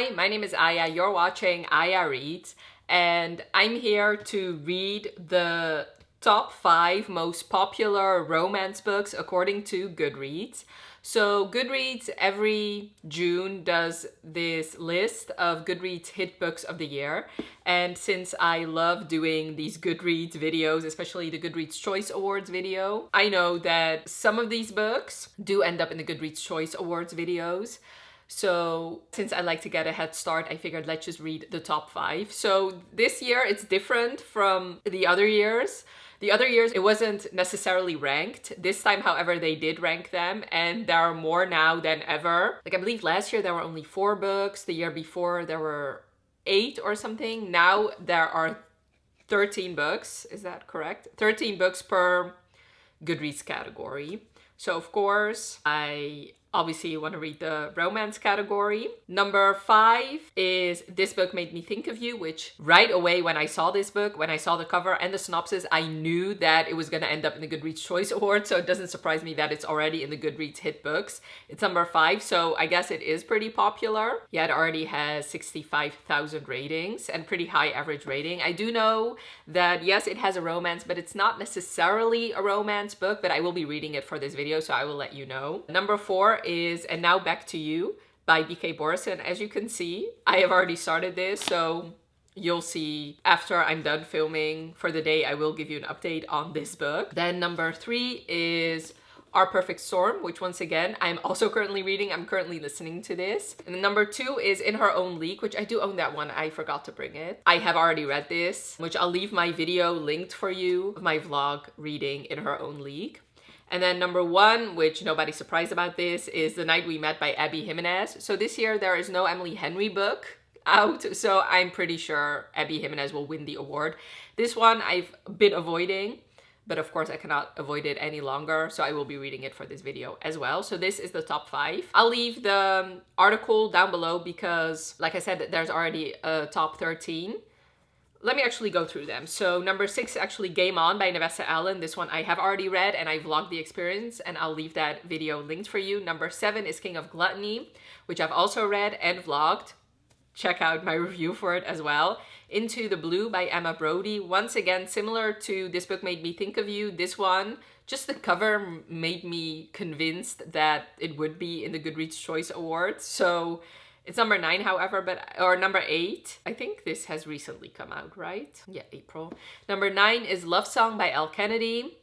Hi, my name is Aya. You're watching Aya Reads, and I'm here to read the top 5 most popular romance books according to Goodreads. So Goodreads every June does this list of Goodreads hit books of the year. And since I love doing these Goodreads videos, especially the Goodreads Choice Awards video, I know that some of these books do end up in the Goodreads Choice Awards videos. So since I like to get a head start, I figured let's just read the top 5. So this year it's different from the other years. The other years it wasn't necessarily ranked. This time, however, they did rank them, and there are more now than ever. Like I believe last year there were only 4 books. The year before there were 8 or something. Now there are 13 books. Is that correct? 13 books per Goodreads category. So of course, I obviously want to read the romance category. Number 5 is This Book Made Me Think of You, which right away when I saw this book, when I saw the cover and the synopsis, I knew that it was going to end up in the Goodreads Choice Awards, so it doesn't surprise me that it's already in the Goodreads hit books. It's number 5, so I guess it is pretty popular. Yeah, it already has 65,000 ratings and pretty high average rating. I do know that, yes, it has a romance, but it's not necessarily a romance book, but I will be reading it for this video, so I will let you know. Number 4 is And Now Back to You by Borison. As you can see, I have already started this, so you'll see after I'm done filming for the day, I will give you an update on this book. Then number 3 is Our Perfect Storm, which once again, I'm also currently reading. I'm currently listening to this. And then number 2 is In Her Own League, which I do own that one. I forgot to bring it. I have already read this, which I'll leave my video linked for you of my vlog reading In Her Own League. And then number 1, which nobody's surprised about this, is The Night We Met by Jimenez. So this year there is no Emily Henry book out, so I'm pretty sure Jimenez will win the award. This one I've been avoiding, but of course I cannot avoid it any longer, so I will be reading it for this video as well. So this is the top 5. I'll leave the article down below because, like I said, there's already a top 13. Let me actually go through them. So number 6 is actually Game On by Nevessa Allen. This one I have already read and I vlogged the experience, and I'll leave that video linked for you. Number 7 is King of Gluttony, which I've also read and vlogged. Check out my review for it as well. Into the Blue by Emma Brody. Once again, similar to This Book Made Me Think of You, this one, just the cover made me convinced that it would be in the Goodreads Choice Awards. So it's number 9, however, or number 8. I think this has recently come out, right? Yeah, April. Number 9 is Love Song by Elle Kennedy.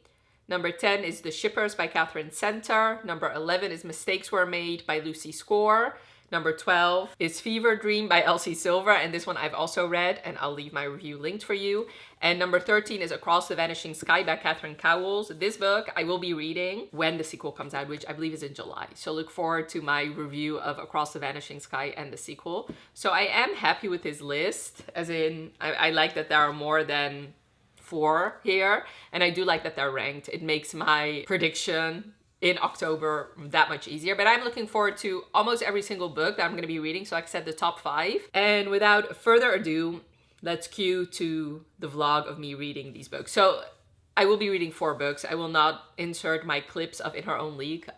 Number 10 is The Shippers by Catherine Center. Number 11 is Mistakes Were Made by Lucy Score. Number 12 is Fever Dream by Elsie Silver, and this one I've also read, and I'll leave my review linked for you. And number 13 is Across the Vanishing Sky by Catherine Cowles. This book I will be reading when the sequel comes out, which I believe is in July. So look forward to my review of Across the Vanishing Sky and the sequel. So I am happy with his list, as in I like that there are more than 4 here, and I do like that they're ranked. It makes my prediction in October that much easier. But I'm looking forward to almost every single book that I'm going to be reading. So like I said, the top 5. And without further ado, let's cue to the vlog of me reading these books. So I will be reading 4 books. I will not insert my clips of In Her Own League.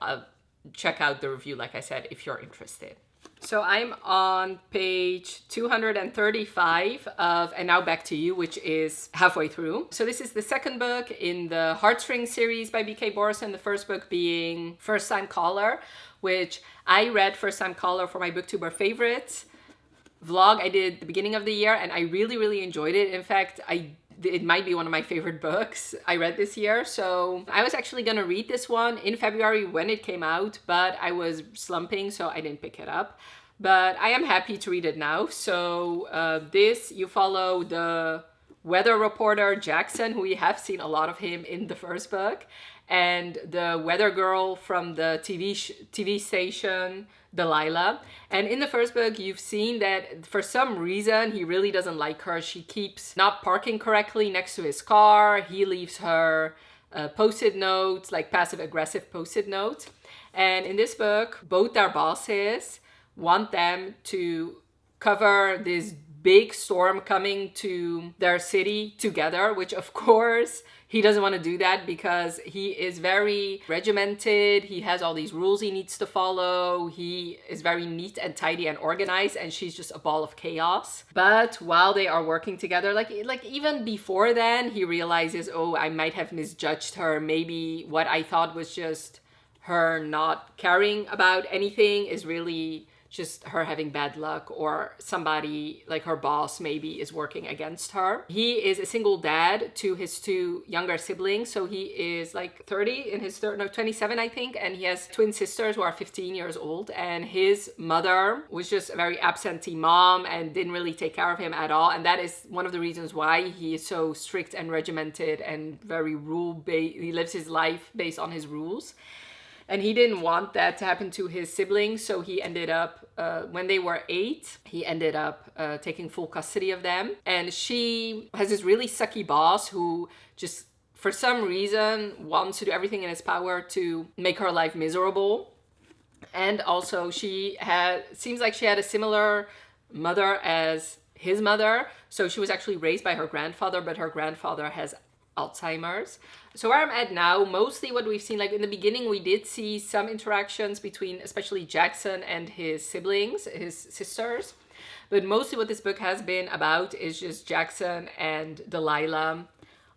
Check out the review, like I said, if you're interested. So I'm on page 235 of And Now Back to You, which is halfway through. So this is the second book in the Heartstrings series by Borison, the first book being First Time Caller, which I read First Time Caller for my BookTuber favorites vlog I did at the beginning of the year, and I really, really enjoyed it. In fact, it might be one of my favorite books I read this year. So I was actually gonna read this one in February when it came out, but I was slumping, so I didn't pick it up. But I am happy to read it now. So you follow the weather reporter Jackson, who we have seen a lot of him in the first book, and the weather girl from the TV station, Delilah. And in the first book, you've seen that for some reason, he really doesn't like her. She keeps not parking correctly next to his car. He leaves her post-it notes, like passive-aggressive post-it notes. And in this book, both their bosses want them to cover this big storm coming to their city together, which of course he doesn't want to do that because he is very regimented. He has all these rules he needs to follow. He is very neat and tidy and organized, and she's just a ball of chaos. But while they are working together, like even before then, he realizes, oh, I might have misjudged her. Maybe what I thought was just her not caring about anything is really just her having bad luck, or somebody like her boss maybe is working against her. He is a single dad to his two younger siblings. So he is like 30 in his third, no, 27, I think. And he has twin sisters who are 15 years old. And his mother was just a very absentee mom and didn't really take care of him at all. And that is one of the reasons why he is so strict and regimented and very rule-based. He lives his life based on his rules. And he didn't want that to happen to his siblings, so he ended up, when they were 8, he ended up taking full custody of them. And she has this really sucky boss who just, for some reason, wants to do everything in his power to make her life miserable. And also seems like she had a similar mother as his mother. So she was actually raised by her grandfather, but her grandfather has Alzheimer's. So where I'm at now, mostly what we've seen, like in the beginning, we did see some interactions between especially Jackson and his siblings, his sisters. But mostly what this book has been about is just Jackson and Delilah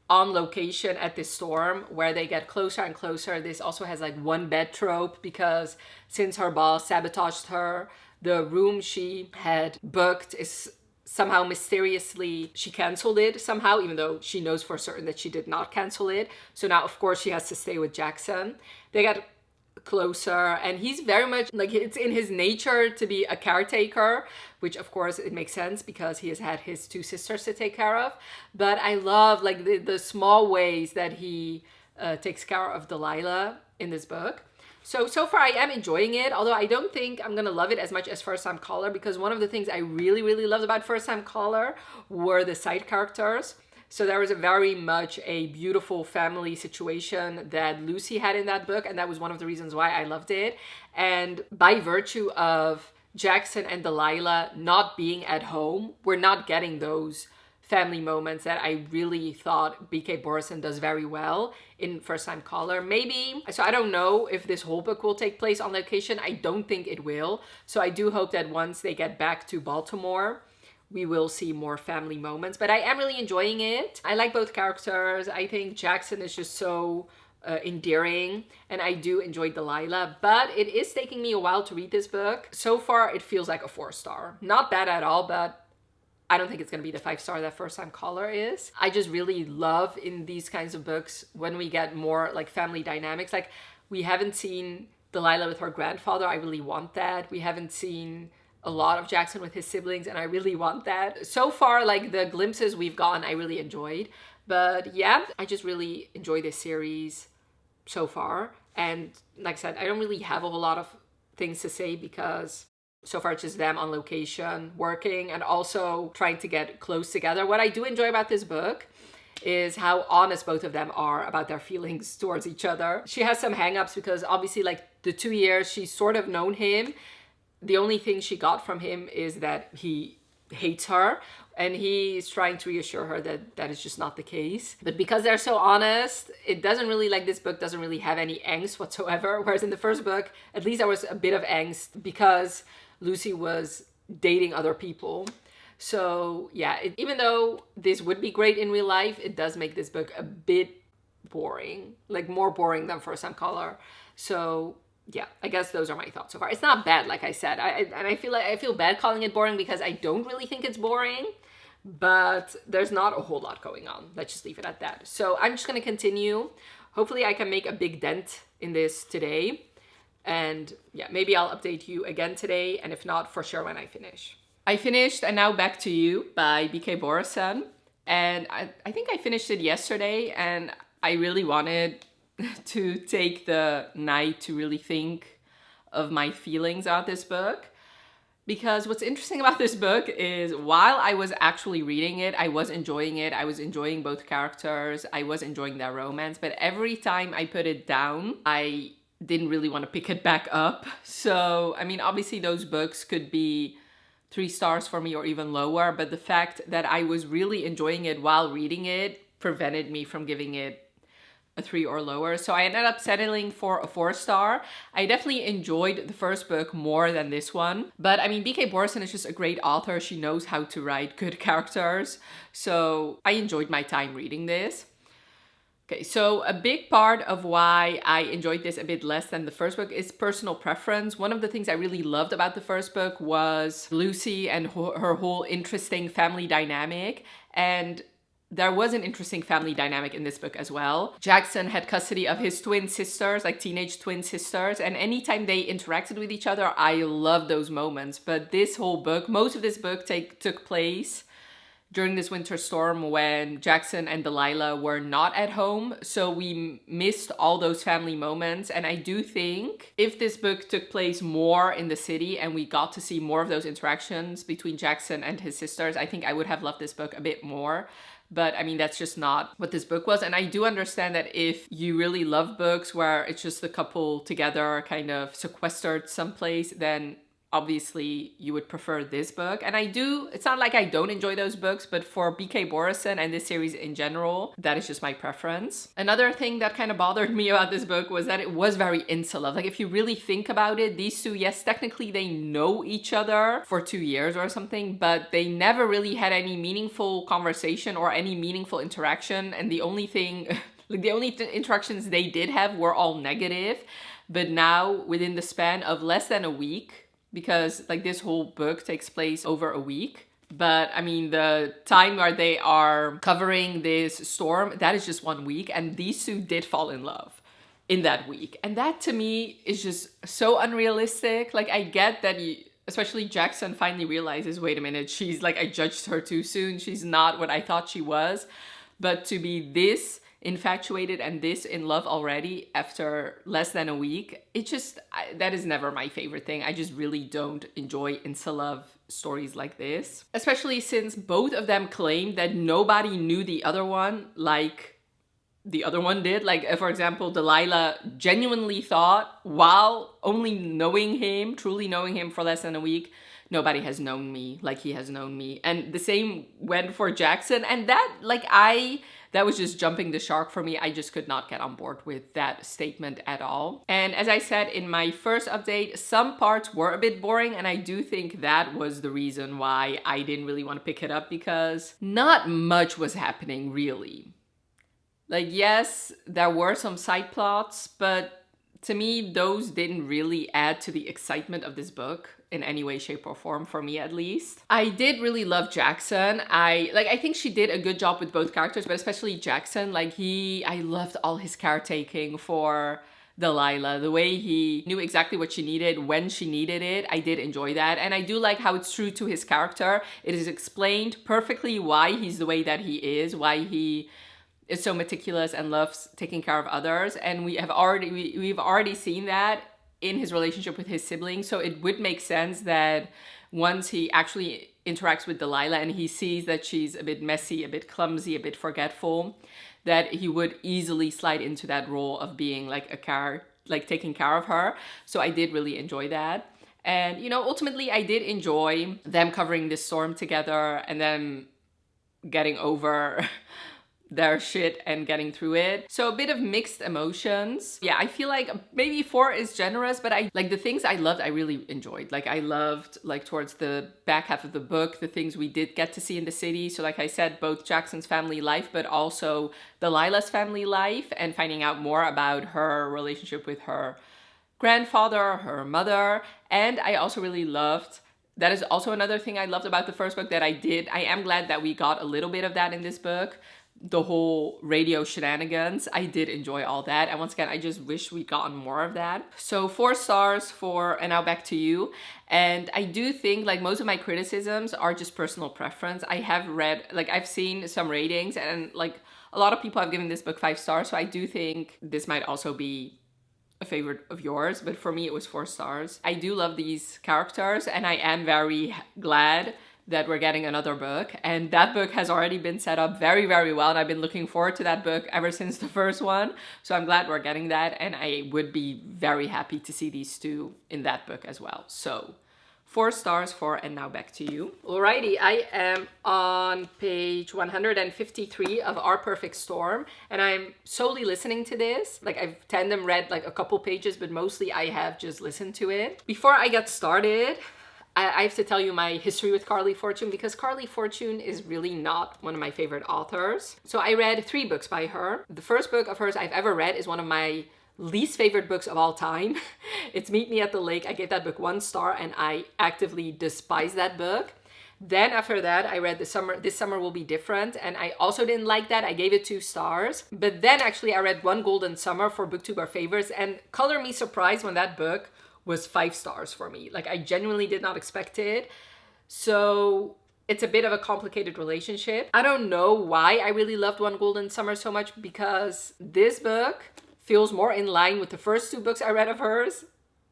on location at this storm where they get closer and closer. This also has like one bed trope because since her boss sabotaged her, the room she had booked is somehow mysteriously, she canceled it somehow, even though she knows for certain that she did not cancel it. So now, of course, she has to stay with Jackson. They got closer, and he's very much like, it's in his nature to be a caretaker, which of course it makes sense because he has had his two sisters to take care of. But I love like the small ways that he takes care of Delilah in this book. So far I am enjoying it, although I don't think I'm gonna love it as much as First Time Caller, because one of the things I really, really loved about First Time Caller were the side characters. So there was a very much a beautiful family situation that Lucy had in that book, and that was one of the reasons why I loved it. And by virtue of Jackson and Delilah not being at home, we're not getting those family moments that I really thought BK Borison does very well in First Time Caller. Maybe, so I don't know if this whole book will take place on location. I don't think it will. So I do hope that once they get back to Baltimore, we will see more family moments. But I am really enjoying it. I like both characters. I think Jackson is just so endearing, and I do enjoy Delilah, but it is taking me a while to read this book. So far, it feels like a 4-star. Not bad at all, but I don't think it's going to be the 5-star that First Time Caller is. I just really love in these kinds of books when we get more like family dynamics. Like, we haven't seen Delilah with her grandfather. I really want that. We haven't seen a lot of Jackson with his siblings, and I really want that. So far, like the glimpses we've gotten, I really enjoyed. But yeah, I just really enjoy this series so far. And like I said, I don't really have a whole lot of things to say because so far it's just them on location working and also trying to get close together. What I do enjoy about this book is how honest both of them are about their feelings towards each other. She has some hang-ups because obviously like the 2 years she's sort of known him, the only thing she got from him is that he hates her, and he's trying to reassure her that that is just not the case. But because they're so honest, it doesn't really, like, this book doesn't really have any angst whatsoever. Whereas in the first book, at least there was a bit of angst because Lucy was dating other people. So yeah, even though this would be great in real life, it does make this book a bit boring, like more boring than First Time Caller. So yeah, I guess those are my thoughts so far. It's not bad, like I said. I feel bad calling it boring because I don't really think it's boring, but there's not a whole lot going on. Let's just leave it at that. So I'm just gonna continue. Hopefully I can make a big dent in this today. And yeah, maybe I'll update you again today, and if not, for sure when I finish. I finished And Now Back to You by BK Borison. And I think I finished it yesterday, and I really wanted to take the night to really think of my feelings about this book. Because what's interesting about this book is while I was actually reading it, I was enjoying it. I was enjoying both characters. I was enjoying their romance. But every time I put it down, I didn't really want to pick it back up. So, I mean, obviously those books could be 3 stars for me or even lower, but the fact that I was really enjoying it while reading it prevented me from giving it a 3 or lower. So I ended up settling for a 4 star. I definitely enjoyed the first book more than this one. But I mean, B.K. Borison is just a great author. She knows how to write good characters. So I enjoyed my time reading this. Okay, so a big part of why I enjoyed this a bit less than the first book is personal preference. One of the things I really loved about the first book was Lucy and her whole interesting family dynamic. And there was an interesting family dynamic in this book as well. Jackson had custody of his twin sisters, like teenage twin sisters, and anytime they interacted with each other, I loved those moments. But this whole book, most of this book took place during this winter storm when Jackson and Delilah were not at home. So we missed all those family moments. And I do think if this book took place more in the city and we got to see more of those interactions between Jackson and his sisters, I think I would have loved this book a bit more. But I mean, that's just not what this book was. And I do understand that if you really love books where it's just the couple together kind of sequestered someplace, then obviously you would prefer this book. And I do, it's not like I don't enjoy those books, but for B.K. Borison and this series in general, that is just my preference. Another thing that kind of bothered me about this book was that it was very insular. Like if you really think about it, these two, yes, technically they know each other for 2 years or something, but they never really had any meaningful conversation or any meaningful interaction. And the only thing, like the only interactions they did have were all negative. But now within the span of less than a week, because like this whole book takes place over a week. But I mean, the time where they are covering this storm, that is just 1 week. And these two did fall in love in that week. And that to me is just so unrealistic. Like I get that especially Jackson finally realizes, wait a minute, she's like, I judged her too soon. She's not what I thought she was. But to be this infatuated and this in love already after less than a week, that is never my favorite thing. I just really don't enjoy insta-love stories like this, especially since both of them claim that nobody knew the other one like the other one did. Like for example, Delilah genuinely thought, while only truly knowing him for less than a week, nobody has known me like he has known me. And the same went for Jackson. And that was just jumping the shark for me. I just could not get on board with that statement at all. And as I said in my first update, some parts were a bit boring. And I do think that was the reason why I didn't really want to pick it up, because not much was happening really. Like, yes, there were some side plots, but to me, those didn't really add to the excitement of this book in any way, shape, or form, for me at least. I did really love Jackson. I think she did a good job with both characters, but especially Jackson. I loved all his caretaking for Delilah, the way he knew exactly what she needed when she needed it. I did enjoy that. And I do like how it's true to his character. It is explained perfectly why he's the way that he is, why he is so meticulous and loves taking care of others. And we've already seen that in his relationship with his siblings. So it would make sense that once he actually interacts with Delilah and he sees that she's a bit messy, a bit clumsy, a bit forgetful, that he would easily slide into that role of being like taking care of her. So I did really enjoy that. And, ultimately I did enjoy them covering this storm together and them getting over their shit and getting through it. So a bit of mixed emotions. Yeah, I feel like maybe 4 is generous, but the things I loved, I really enjoyed. I loved towards the back half of the book, the things we did get to see in the city. So like I said, both Jackson's family life, but also Delilah's family life, and finding out more about her relationship with her grandfather, her mother. And I also really loved, that is also another thing I loved about the first book that I am glad that we got a little bit of that in this book. The whole radio shenanigans, I did enjoy all that. And once again, I just wish we'd gotten more of that. So 4 stars for And Now Back to You. And I do think most of my criticisms are just personal preference. I have read, I've seen some ratings and a lot of people have given this book 5 stars. So I do think this might also be a favorite of yours, but for me it was 4 stars. I do love these characters and I am very glad that we're getting another book, and that book has already been set up very, very well, and I've been looking forward to that book ever since the first one. So I'm glad we're getting that, and I would be very happy to see these two in that book as well. So 4 stars for And Now Back to You. Alrighty, I am on page 153 of Our Perfect Storm, and I'm solely listening to this. Like, I've tandem read like a couple pages, but mostly I have just listened to it. Before I get started, I have to tell you my history with Carley Fortune, because Carley Fortune is really not one of my favorite authors. So I read 3 books by her. The first book of hers I've ever read is one of my least favorite books of all time. It's Meet Me at the Lake. I gave that book 1 star and I actively despise that book. Then after that, I read This Summer Will Be Different, and I also didn't like that. I gave it 2 stars. But then actually I read One Golden Summer for BookTuber Favorites, and color me surprised when that book was 5 stars for me. Like, I genuinely did not expect it. So it's a bit of a complicated relationship. I don't know why I really loved One Golden Summer so much, because this book feels more in line with the first 2 books I read of hers,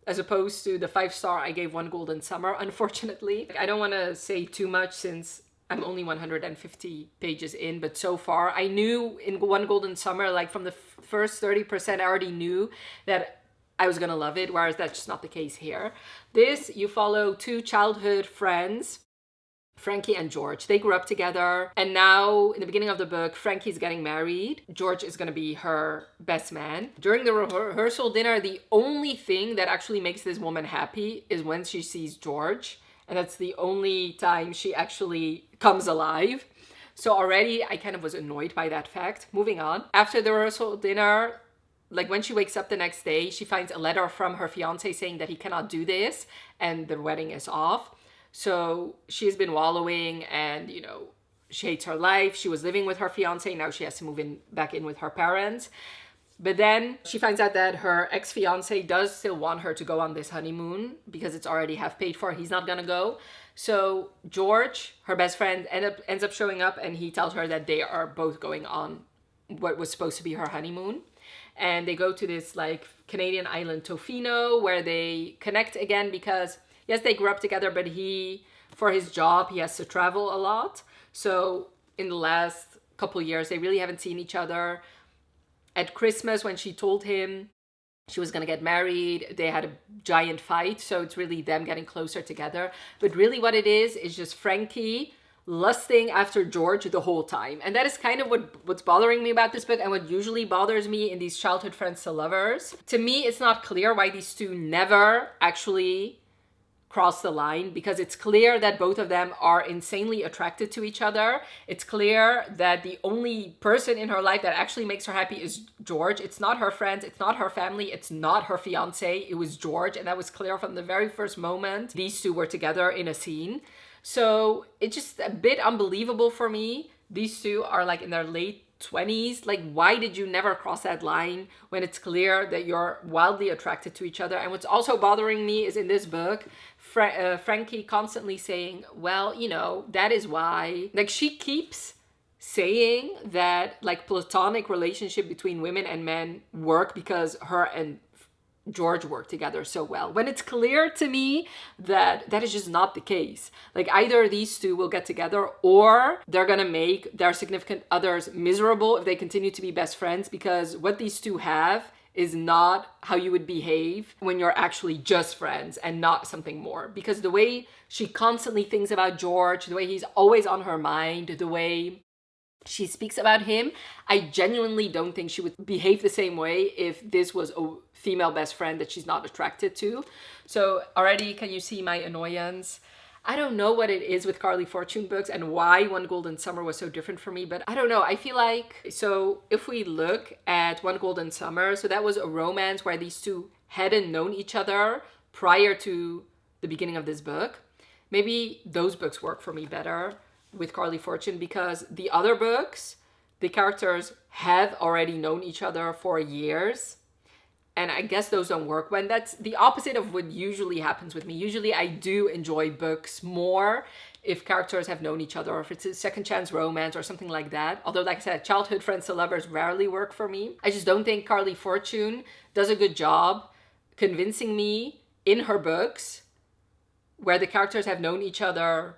as opposed to the 5 star I gave One Golden Summer, unfortunately. I don't want to say too much since I'm only 150 pages in, but so far I knew in One Golden Summer, like from the first 30%, I already knew that I was gonna love it, whereas that's just not the case here. This, you follow 2 childhood friends, Frankie and George. They grew up together, and now in the beginning of the book, Frankie's getting married. George is going to be her best man. During the rehearsal dinner, the only thing that actually makes this woman happy is when she sees George, and that's the only time she actually comes alive. So already I kind of was annoyed by that fact. Moving on. After the rehearsal dinner, like when she wakes up the next day, she finds a letter from her fiance saying that he cannot do this and the wedding is off. So she's been wallowing and, you know, she hates her life. She was living with her fiance. Now she has to move back in with her parents. But then she finds out that her ex-fiance does still want her to go on this honeymoon because it's already half paid for. He's not going to go. So George, her best friend, ends up showing up, and he tells her that they are both going on what was supposed to be her honeymoon. And they go to this like Canadian island, Tofino, where they connect again because, yes, they grew up together, but for his job, he has to travel a lot. So in the last couple of years, they really haven't seen each other. At Christmas, when she told him she was going to get married, they had a giant fight. So it's really them getting closer together. But really what it is just Frankie lusting after George the whole time. And that is kind of what's bothering me about this book, and what usually bothers me in these childhood friends to lovers. To me, it's not clear why these 2 never actually cross the line, because it's clear that both of them are insanely attracted to each other. It's clear that the only person in her life that actually makes her happy is George. It's not her friends, it's not her family, it's not her fiance, it was George, and that was clear from the very first moment these 2 were together in a scene. So it's just a bit unbelievable for me. These 2 are like in their late 20s. Like, why did you never cross that line when it's clear that you're wildly attracted to each other? And what's also bothering me is in this book, Frankie constantly saying, well, you know, that is why. Like, she keeps saying that like platonic relationship between women and men work because her and George work together so well, when it's clear to me that that is just not the case. Like, either these 2 will get together, or they're gonna make their significant others miserable if they continue to be best friends, because what these 2 have is not how you would behave when you're actually just friends and not something more. Because the way she constantly thinks about George, the way he's always on her mind, the way she speaks about him, I genuinely don't think she would behave the same way if this was a female best friend that she's not attracted to. So already, can you see my annoyance? I don't know what it is with Carley Fortune books and why One Golden Summer was so different for me, but I don't know. I feel like, so if we look at One Golden Summer, so that was a romance where these 2 hadn't known each other prior to the beginning of this book. Maybe those books work for me better with Carley Fortune, because the other books, the characters have already known each other for years. And I guess those don't work when that's the opposite of what usually happens with me. Usually I do enjoy books more if characters have known each other, or if it's a second chance romance or something like that. Although, like I said, childhood friends to lovers rarely work for me. I just don't think Carley Fortune does a good job convincing me in her books where the characters have known each other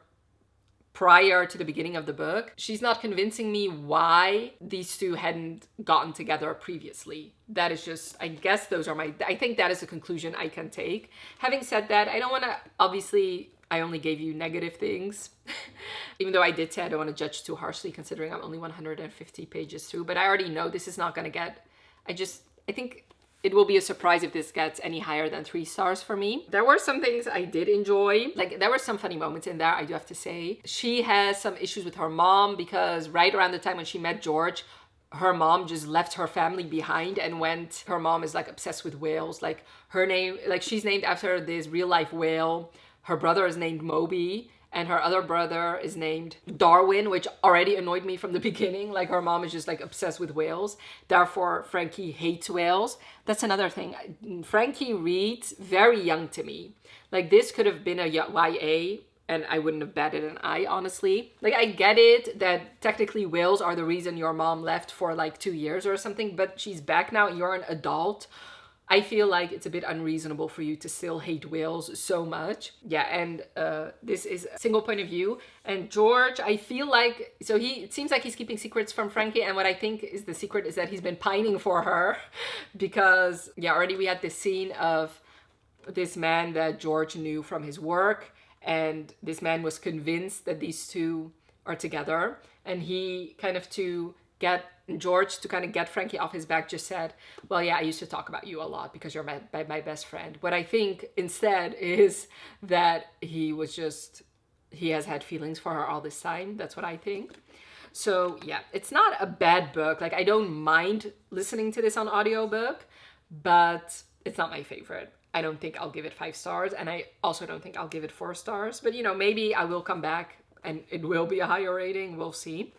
prior to the beginning of the book, she's not convincing me why these two hadn't gotten together previously. That is just, I guess I think that is a conclusion I can take. Having said that, I don't want to, obviously, I only gave you negative things. Even though I did say I don't want to judge too harshly considering I'm only 150 pages through, but I already know this is not going to get, I think it will be a surprise if this gets any higher than 3 stars for me. There were some things I did enjoy. Like, there were some funny moments in there, I do have to say. She has some issues with her mom because right around the time when she met George, her mom just left her family behind and went. Her mom is like obsessed with whales. Like, her name, like, she's named after this real life whale. Her brother is named Moby. And her other brother is named Darwin, which already annoyed me from the beginning. Like, her mom is just like obsessed with whales. Therefore, Frankie hates whales. That's another thing. Frankie reads very young to me. Like, this could have been a YA and I wouldn't have batted an eye, honestly. Like, I get it that technically whales are the reason your mom left for like 2 years or something, but she's back now, you're an adult. I feel like it's a bit unreasonable for you to still hate whales so much. Yeah, and this is a single point of view. And George, I feel like, so it seems like he's keeping secrets from Frankie. And what I think is the secret is that he's been pining for her. Because, yeah, already we had this scene of this man that George knew from his work. And this man was convinced that these two are together. And he kind of George, to kind of get Frankie off his back, just said, well, yeah, I used to talk about you a lot because you're my best friend. What I think instead is that he has had feelings for her all this time. That's what I think. So yeah, it's not a bad book. Like, I don't mind listening to this on audiobook, but it's not my favorite. I don't think I'll give it 5 stars. And I also don't think I'll give it 4 stars. But, you know, maybe I will come back and it will be a higher rating. We'll see.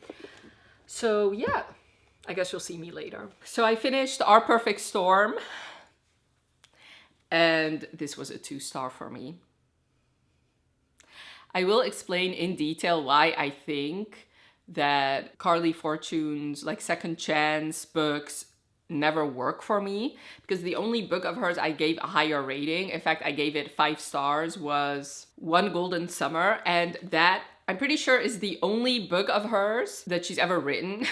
So yeah, I guess you'll see me later. So I finished Our Perfect Storm, and this was a 2-star for me. I will explain in detail why I think that Carley Fortune's like second chance books never work for me, because the only book of hers I gave a higher rating, in fact I gave it 5 stars, was One Golden Summer, and that I'm pretty sure is the only book of hers that she's ever written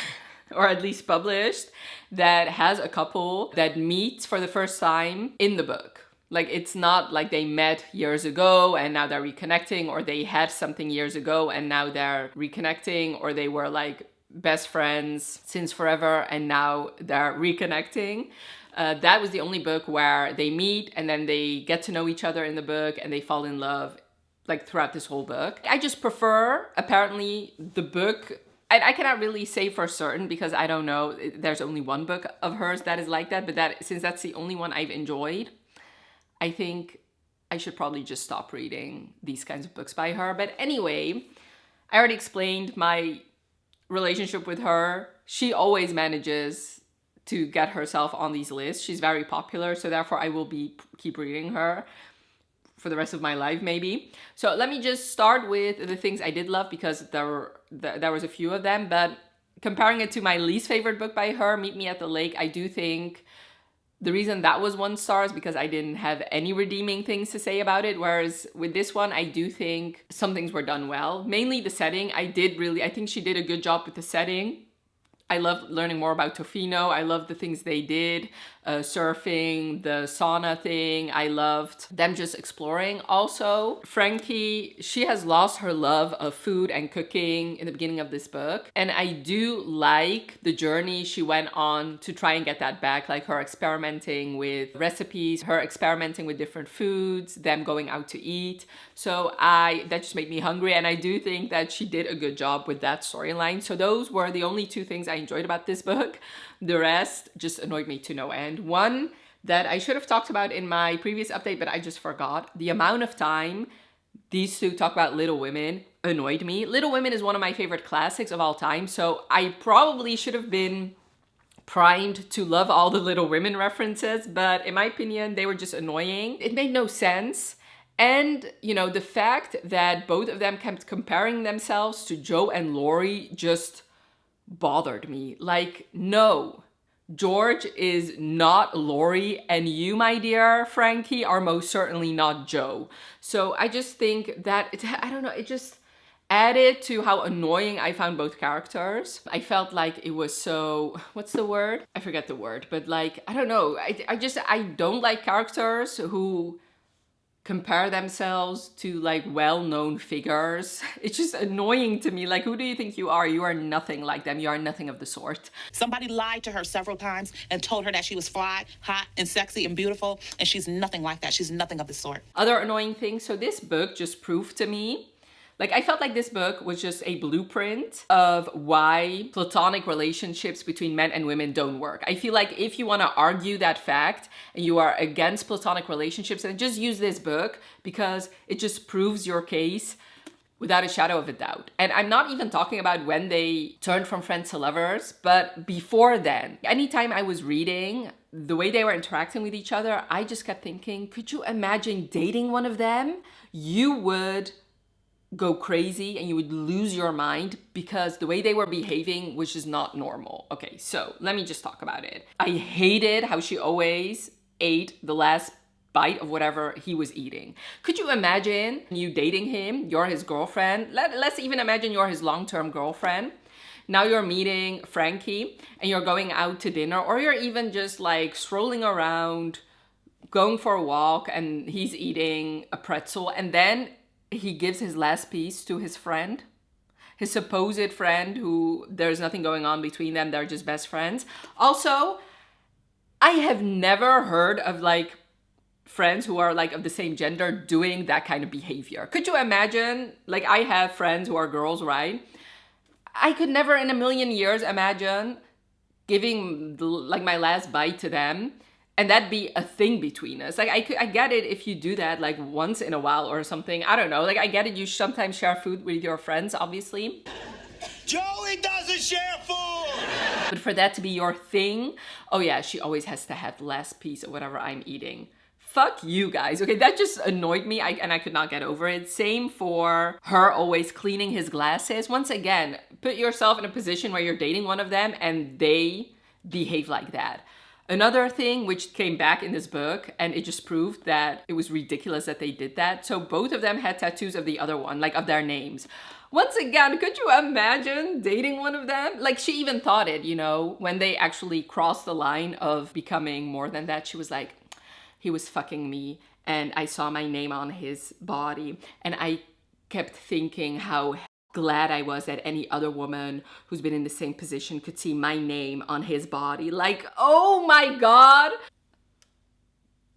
or at least published that has a couple that meets for the first time in the book. Like, it's not like they met years ago and now they're reconnecting, or they had something years ago and now they're reconnecting, or they were like best friends since forever and now they're reconnecting. That was the only book where they meet and then they get to know each other in the book and they fall in love like throughout this whole book. I just prefer, apparently, the book. I cannot really say for certain because I don't know. There's only one book of hers that is like that, but since that's the only one I've enjoyed, I think I should probably just stop reading these kinds of books by her. But anyway, I already explained my relationship with her. She always manages to get herself on these lists. She's very popular, so therefore I will keep reading her for the rest of my life, maybe. So let me just start with the things I did love, because there was a few of them. But comparing it to my least favorite book by her, Meet Me at the Lake, I do think the reason that was 1 star is because I didn't have any redeeming things to say about it. Whereas with this one, I do think some things were done well. Mainly the setting. I think she did a good job with the setting. I love learning more about Tofino. I love the things they did, surfing, the sauna thing. I loved them just exploring. Also, Frankie, she has lost her love of food and cooking in the beginning of this book. And I do like the journey she went on to try and get that back, like her experimenting with recipes, her experimenting with different foods, them going out to eat. So that just made me hungry. And I do think that she did a good job with that storyline. So those were the only 2 things I enjoyed about this book. The rest just annoyed me to no end. One that I should have talked about in my previous update, but I just forgot. The amount of time these 2 talk about Little Women annoyed me. Little Women is one of my favorite classics of all time, so I probably should have been primed to love all the Little Women references, but in my opinion, they were just annoying. It made no sense. And, you know, the fact that both of them kept comparing themselves to Joe and Lori just bothered me. Like, no, George is not Lori, and you, my dear Frankie, are most certainly not Joe. So I just think that, I don't know, it just, Added to how annoying I found both characters, I felt like it was so, what's the word? I forget the word, but like, I don't know. I don't like characters who compare themselves to like well-known figures. It's just annoying to me. Like, who do you think you are? You are nothing like them. You are nothing of the sort. Somebody lied to her several times and told her that she was fly, hot, and sexy and beautiful, and she's nothing like that. She's nothing of the sort. Other annoying things. So this book just proved to me, like, I felt like this book was just a blueprint of why platonic relationships between men and women don't work. I feel like if you want to argue that fact and you are against platonic relationships, then just use this book because it just proves your case without a shadow of a doubt. And I'm not even talking about when they turned from friends to lovers, but before then. Anytime I was reading the way they were interacting with each other, I just kept thinking, could you imagine dating one of them? You would go crazy and you would lose your mind because the way they were behaving was just not normal. Okay, so let me just talk about it. I hated how she always ate the last bite of whatever he was eating. Could you imagine you dating him? You're his girlfriend. Let's even imagine you're his long-term girlfriend. Now you're meeting Frankie and you're going out to dinner, or you're even just like strolling around, going for a walk, and he's eating a pretzel, and then he gives his last piece to his friend, his supposed friend, who there's nothing going on between them. They're just best friends. Also, I have never heard of like friends who are like of the same gender doing that kind of behavior. Could you imagine? Like, I have friends who are girls, right? I could never in a million years imagine giving like my last bite to them and that be a thing between us. Like, I get it if you do that like once in a while or something. I don't know. Like, I get it. You sometimes share food with your friends, obviously. Joey doesn't share food! But for that to be your thing, oh yeah, she always has to have the last piece of whatever I'm eating. Fuck you guys. Okay, that just annoyed me and I could not get over it. Same for her always cleaning his glasses. Once again, put yourself in a position where you're dating one of them and they behave like that. Another thing which came back in this book, and it just proved that it was ridiculous that they did that. So both of them had tattoos of the other one, like of their names. Once again, could you imagine dating one of them? Like, she even thought it, you know, when they actually crossed the line of becoming more than that. She was like, he was fucking me and I saw my name on his body. And I kept thinking how glad I was that any other woman who's been in the same position could see my name on his body. Like, oh my God.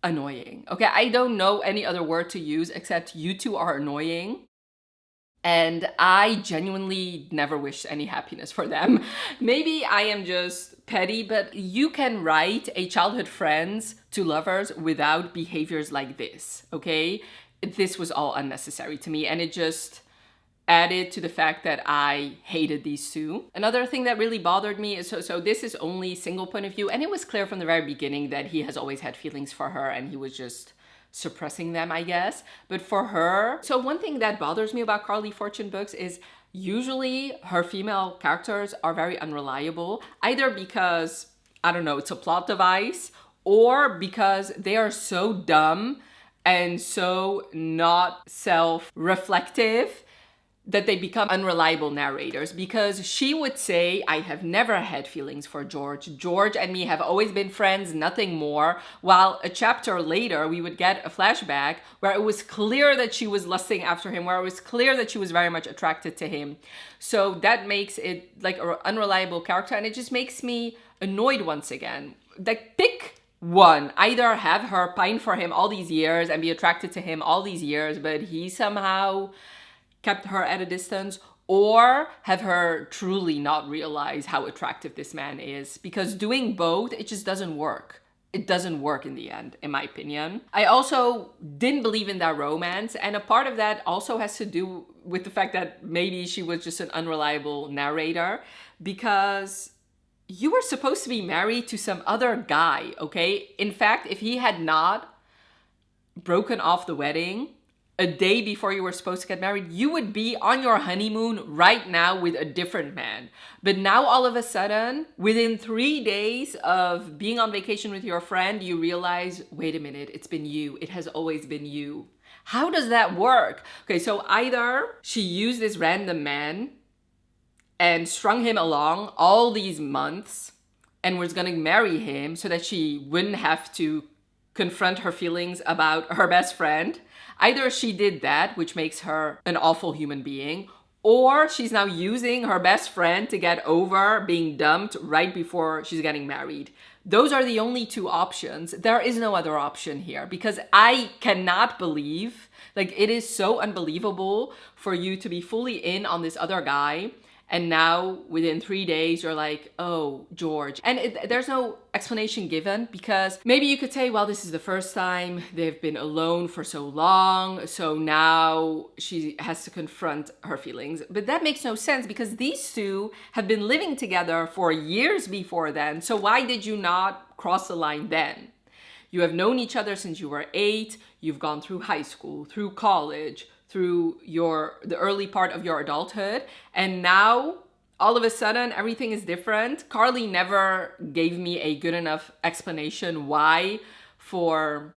Annoying. Okay, I don't know any other word to use except you two are annoying. And I genuinely never wished any happiness for them. Maybe I am just petty, but you can write a childhood friends to lovers without behaviors like this, okay? This was all unnecessary to me, and it just added to the fact that I hated these two. Another thing that really bothered me is, so this is only single point of view, and it was clear from the very beginning that he has always had feelings for her and he was just suppressing them, I guess. But for her, so one thing that bothers me about Carley Fortune books is usually her female characters are very unreliable, either because, I don't know, it's a plot device, or because they are so dumb and so not self-reflective that they become unreliable narrators. Because she would say, I have never had feelings for George. George and me have always been friends, nothing more. While a chapter later, we would get a flashback where it was clear that she was lusting after him, where it was clear that she was very much attracted to him. So that makes it like an unreliable character, and it just makes me annoyed once again. Like, pick one. Either have her pine for him all these years and be attracted to him all these years, but he somehow kept her at a distance, or have her truly not realize how attractive this man is. Because doing both, it just doesn't work. It doesn't work in the end, in my opinion. I also didn't believe in that romance, and a part of that also has to do with the fact that maybe she was just an unreliable narrator, because you were supposed to be married to some other guy, okay? In fact, if he had not broken off the wedding a day before you were supposed to get married, you would be on your honeymoon right now with a different man. But now all of a sudden, within 3 days of being on vacation with your friend, you realize, wait a minute, it's been you. It has always been you. How does that work? Okay, so either she used this random man and strung him along all these months and was gonna marry him so that she wouldn't have to confront her feelings about her best friend. Either she did that, which makes her an awful human being, or she's now using her best friend to get over being dumped right before she's getting married. Those are the only two options. There is no other option here because I cannot believe, like, it is so unbelievable for you to be fully in on this other guy. And now within 3 days, you're like, oh, George. And there's no explanation given because maybe you could say, well, this is the first time they've been alone for so long. So now she has to confront her feelings. But that makes no sense because these two have been living together for years before then. So why did you not cross the line then? You have known each other since you were 8. You've gone through high school, through college, through the early part of your adulthood, and now all of a sudden everything is different. Carley never gave me a good enough explanation why for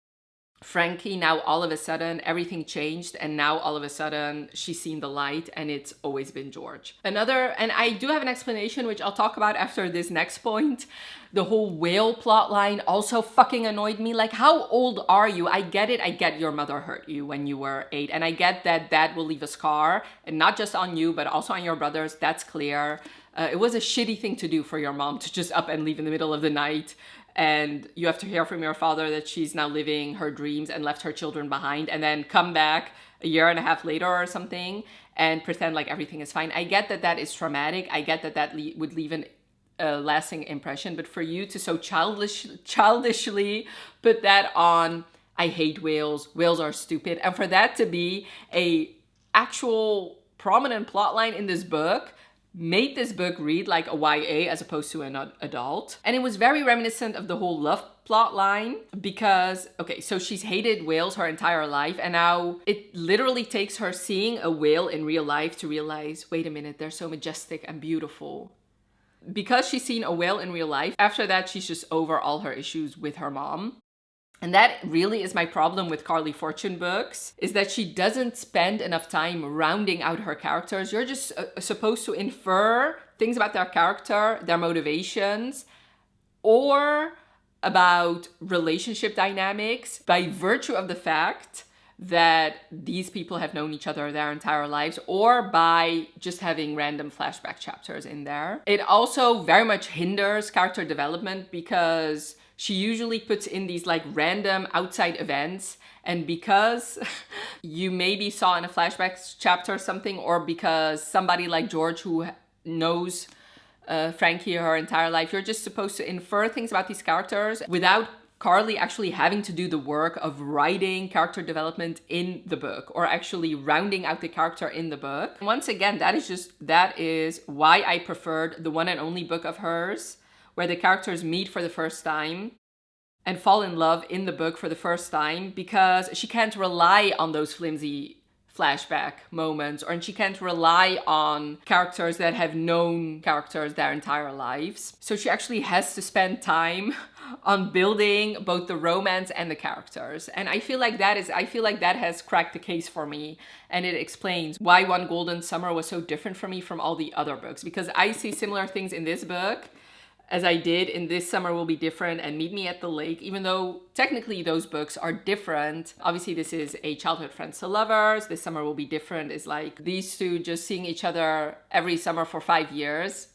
Frankie now all of a sudden everything changed and now all of a sudden she's seen the light and it's always been George. And I do have an explanation which I'll talk about after this next point. The whole whale plot line also fucking annoyed me. Like, how old are you? I get it. I get your mother hurt you when you were 8. And I get that that will leave a scar. And not just on you, but also on your brothers. That's clear. It was a shitty thing to do for your mom to just up and leave in the middle of the night. And you have to hear from your father that she's now living her dreams and left her children behind. And then come back a year and a half later or something and pretend like everything is fine. I get that that is traumatic. I get that that would leave a lasting impression, but for you to so childishly put that on, I hate whales, whales are stupid, and for that to be a actual prominent plot line in this book made this book read like a YA as opposed to an adult. And it was very reminiscent of the whole love plot line because, okay, so she's hated whales her entire life and now it literally takes her seeing a whale in real life to realize, wait a minute, they're so majestic and beautiful. Because she's seen a whale in real life, after that, she's just over all her issues with her mom. And that really is my problem with Carley Fortune books, is that she doesn't spend enough time rounding out her characters. You're just supposed to infer things about their character, their motivations, or about relationship dynamics by virtue of the fact that these people have known each other their entire lives, or by just having random flashback chapters in there. It also very much hinders character development because she usually puts in these like random outside events, and because you maybe saw in a flashback chapter something, or because somebody like George who knows Frankie her entire life, you're just supposed to infer things about these characters without Carley actually having to do the work of writing character development in the book or actually rounding out the character in the book. Once again, that is why I preferred the one and only book of hers, where the characters meet for the first time and fall in love in the book for the first time, because she can't rely on those flimsy flashback moments, and she can't rely on characters that have known characters their entire lives. So she actually has to spend time on building both the romance and the characters. And I feel like that has cracked the case for me, and it explains why One Golden Summer was so different for me from all the other books, because I see similar things in this book as I did in This Summer Will Be Different and Meet Me at the Lake, even though technically those books are different. Obviously, this is a childhood friends to lovers. This Summer Will Be Different is like these two just seeing each other every summer for 5 years.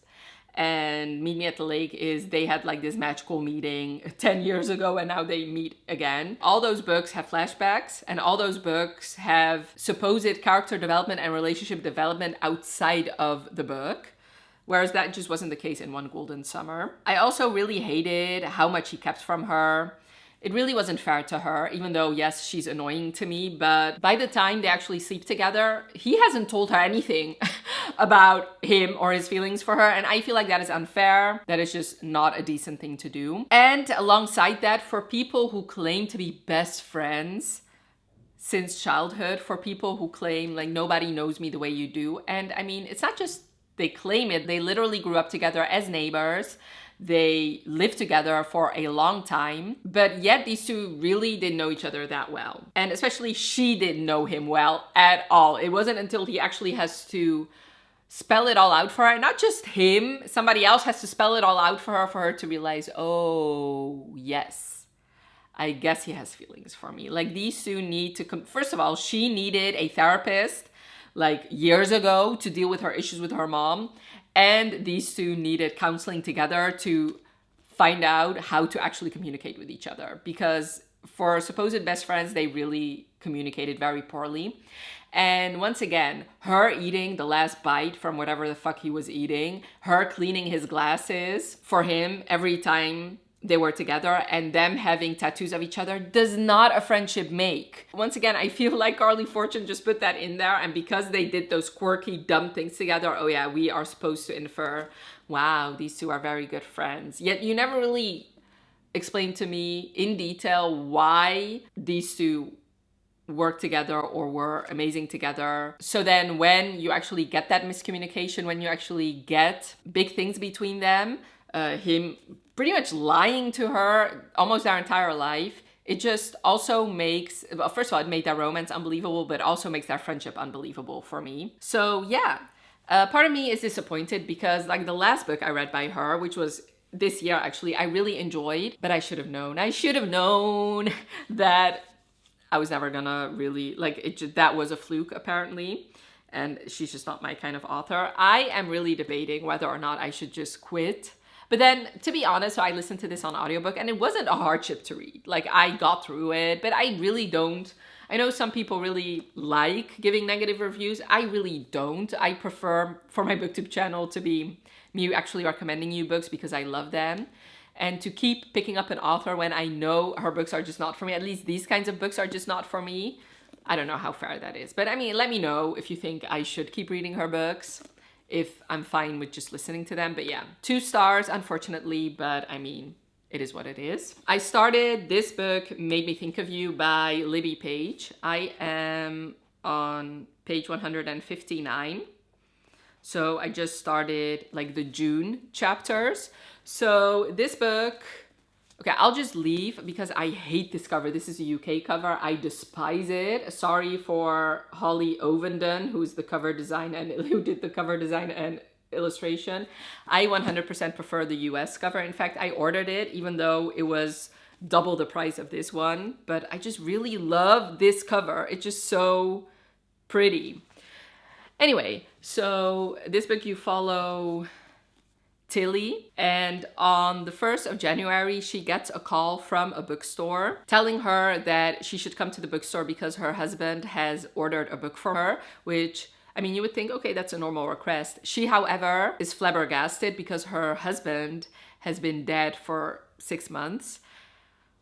And Meet Me at the Lake is they had like this magical meeting 10 years ago and now they meet again. All those books have flashbacks, and all those books have supposed character development and relationship development outside of the book. Whereas that just wasn't the case in One Golden Summer. I also really hated how much he kept from her. It really wasn't fair to her, even though, yes, she's annoying to me, but by the time they actually sleep together, he hasn't told her anything about him or his feelings for her, and I feel like that is unfair. That is just not a decent thing to do. And alongside that, for people who claim to be best friends since childhood, for people who claim like nobody knows me the way you do, and I mean, it's not just they claim it, they literally grew up together as neighbors. They lived together for a long time, but yet these two really didn't know each other that well. And especially she didn't know him well at all. It wasn't until he actually has to spell it all out for her. Not just him, somebody else has to spell it all out for her to realize, oh, yes, I guess he has feelings for me. Like, these two need to first of all, she needed a therapist like years ago to deal with her issues with her mom. And these two needed counseling together to find out how to actually communicate with each other. Because for supposed best friends, they really communicated very poorly. And once again, her eating the last bite from whatever the fuck he was eating, her cleaning his glasses for him every time they were together, and them having tattoos of each other does not a friendship make. Once again, I feel like Carley Fortune just put that in there, and because they did those quirky, dumb things together, oh yeah, we are supposed to infer, wow, these two are very good friends. Yet you never really explained to me in detail why these two work together or were amazing together. So then when you actually get that miscommunication, when you actually get big things between them, him pretty much lying to her almost their entire life, it just also makes, well, first of all, it made their romance unbelievable, but also makes their friendship unbelievable for me. So yeah, part of me is disappointed because like the last book I read by her, which was this year actually, I really enjoyed, but I should have known. I should have known that I was never gonna really, like, that was a fluke apparently. And she's just not my kind of author. I am really debating whether or not I should just quit. But then, to be honest, so I listened to this on audiobook and it wasn't a hardship to read. Like, I got through it, but I really don't. I know some people really like giving negative reviews. I really don't. I prefer for my booktube channel to be me actually recommending you books because I love them. And to keep picking up an author when I know her books are just not for me, at least these kinds of books are just not for me, I don't know how fair that is. But I mean, let me know if you think I should keep reading her books, if I'm fine with just listening to them. But yeah, 2 stars, unfortunately, but I mean, it is what it is. I started this book, Made Me Think of You by Libby Page. I am on page 159. So I just started like the June chapters. So this book, okay, I'll just leave because I hate this cover. This is a UK cover. I despise it. Sorry for Holly Ovenden, who's the cover design and who did the cover design and illustration. I 100% prefer the US cover. In fact, I ordered it even though it was double the price of this one, but I just really love this cover. It's just so pretty. Anyway, so this book you follow Tilly, and on the 1st of January, she gets a call from a bookstore telling her that she should come to the bookstore because her husband has ordered a book for her, which, I mean, you would think, okay, that's a normal request. She, however, is flabbergasted because her husband has been dead for 6 months.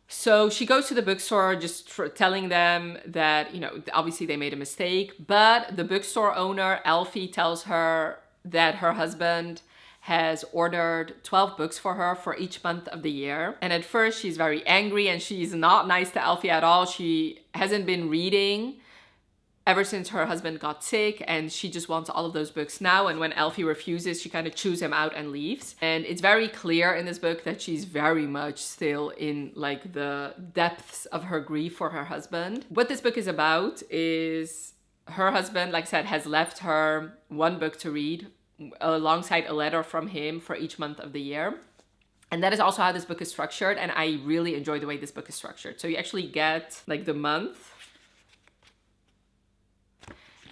So she goes to the bookstore just for telling them that, you know, obviously they made a mistake, but the bookstore owner, Alfie, tells her that her husband has ordered 12 books for her for each month of the year. And at first she's very angry and she's not nice to Alfie at all. She hasn't been reading ever since her husband got sick and she just wants all of those books now. And when Alfie refuses, she kind of chews him out and leaves. And it's very clear in this book that she's very much still in like the depths of her grief for her husband. What this book is about is her husband, like I said, has left her 1 book to read alongside a letter from him for each month of the year. And that is also how this book is structured. And I really enjoy the way this book is structured. So you actually get like the month,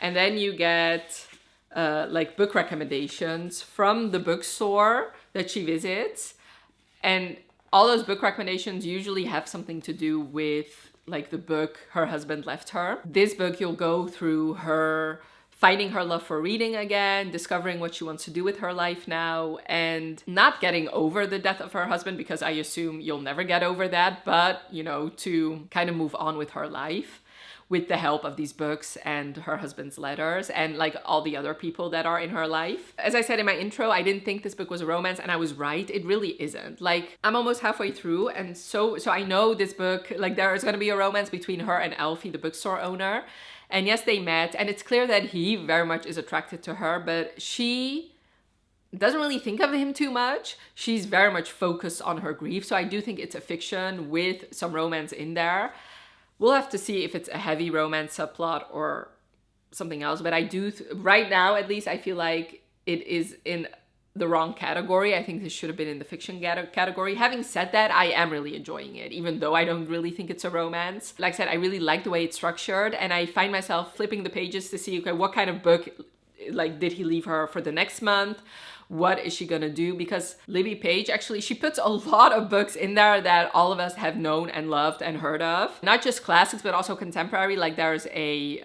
and then you get like book recommendations from the bookstore that she visits. And all those book recommendations usually have something to do with like the book her husband left her. This book, you'll go through her finding her love for reading again, discovering what she wants to do with her life now, and not getting over the death of her husband, because I assume you'll never get over that, but, you know, to kind of move on with her life with the help of these books and her husband's letters and like all the other people that are in her life. As I said in my intro, I didn't think this book was a romance, and I was right. It really isn't. Like, I'm almost halfway through, and so I know this book, like there is going to be a romance between her and Alfie, the bookstore owner. And yes, they met, and it's clear that he very much is attracted to her, but she doesn't really think of him too much. She's very much focused on her grief. So I do think it's a fiction with some romance in there. We'll have to see if it's a heavy romance subplot or something else. But I do, right now at least, I feel like it is in the wrong category. I think this should have been in the fiction category. Having said that, I am really enjoying it, even though I don't really think it's a romance. Like I said, I really like the way it's structured, and I find myself flipping the pages to see, okay, what kind of book like did he leave her for the next month? What is she gonna do? Because Libby Page, actually, she puts a lot of books in there that all of us have known and loved and heard of. Not just classics, but also contemporary. Like there's a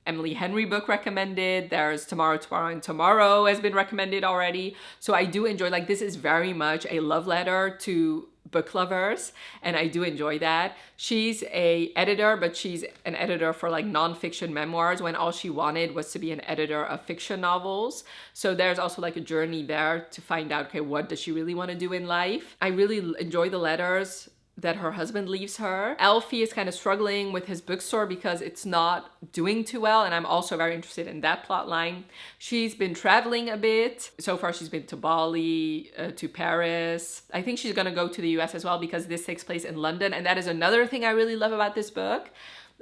Emily Henry book recommended. There's Tomorrow, Tomorrow, and Tomorrow has been recommended already. So I do enjoy, like, this is very much a love letter to book lovers, and I do enjoy that. She's a editor, but she's an editor for like nonfiction memoirs, when all she wanted was to be an editor of fiction novels. So there's also like a journey there to find out, okay, what does she really want to do in life? I really enjoy the letters that her husband leaves her. Alfie is kind of struggling with his bookstore because it's not doing too well, and I'm also very interested in that plot line. She's been traveling a bit. So far she's been to Bali, to Paris. I think she's gonna go to the US as well, because this takes place in London, and that is another thing I really love about this book.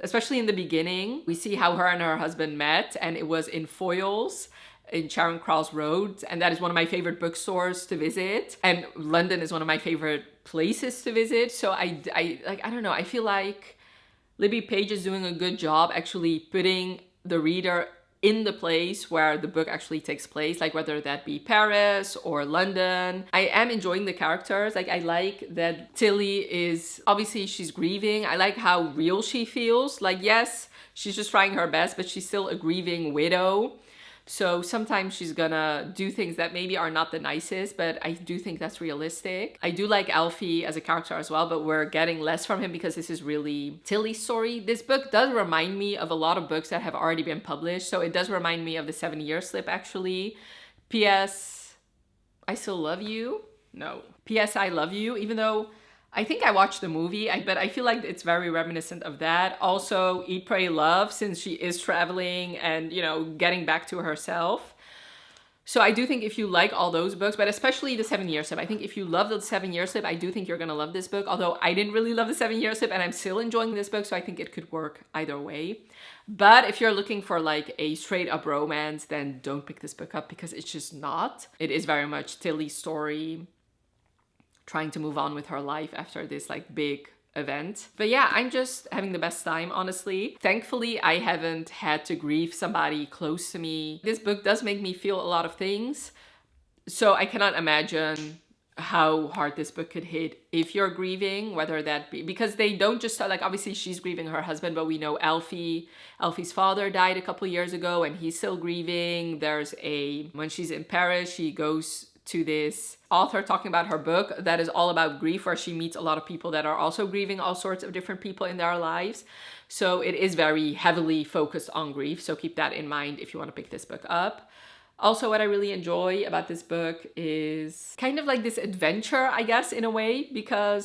Especially in the beginning, we see how her and her husband met, and it was in Foyles in Charing Cross Road, and that is one of my favorite bookstores to visit, and London is one of my favorite places to visit. So I don't know, I feel like Libby Page is doing a good job actually putting the reader in the place where the book actually takes place, like whether that be Paris or London. I am enjoying the characters. Like I like that Tilly is, obviously she's grieving. I like how real she feels. Like yes, she's just trying her best, but she's still a grieving widow. So sometimes she's gonna do things that maybe are not the nicest, but I do think that's realistic. I do like Alfie as a character as well, but we're getting less from him because this is really Tilly's story. This book does remind me of a lot of books that have already been published. So it does remind me of the 7-Year Slip, actually. P.S. I Still Love You? No. P.S. I Love You, even though I think I watched the movie, but I feel like it's very reminiscent of that. Also, Eat, Pray, Love, since she is traveling and, you know, getting back to herself. So I do think if you like all those books, but especially the 7-Year Slip, I think if you love the 7-Year Slip, I do think you're gonna love this book. Although I didn't really love the 7-Year Slip, and I'm still enjoying this book, so I think it could work either way. But if you're looking for like a straight up romance, then don't pick this book up, because it's just not. It is very much Tilly's story, trying to move on with her life after this like big event. But yeah, I'm just having the best time, honestly. Thankfully, I haven't had to grieve somebody close to me. This book does make me feel a lot of things, so I cannot imagine how hard this book could hit if you're grieving, whether that be, because they don't just start, like obviously she's grieving her husband, but we know Alfie's father died a couple years ago and he's still grieving. When she's in Paris, she goes to this author talking about her book that is all about grief, where she meets a lot of people that are also grieving all sorts of different people in their lives. So it is very heavily focused on grief. So keep that in mind if you want to pick this book up. Also, what I really enjoy about this book is kind of like this adventure, I guess, in a way,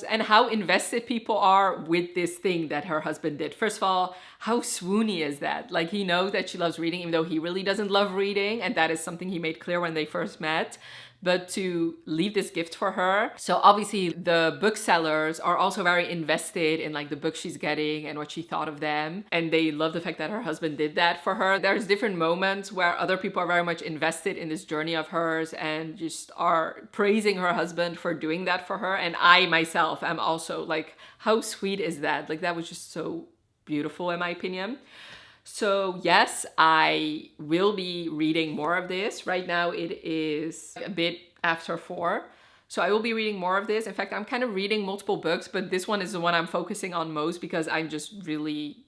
and how invested people are with this thing that her husband did. First of all, how swoony is that? Like, he knows that she loves reading, even though he really doesn't love reading, and that is something he made clear when they first met. But to leave this gift for her. So obviously the booksellers are also very invested in like the books she's getting and what she thought of them. And they love the fact that her husband did that for her. There's different moments where other people are very much invested in this journey of hers and just are praising her husband for doing that for her. And I myself am also like, how sweet is that? Like that was just so beautiful in my opinion. So yes, I will be reading more of this. Right now it is a bit after 4. So I will be reading more of this. In fact, I'm kind of reading multiple books, but this one is the one I'm focusing on most because I'm just really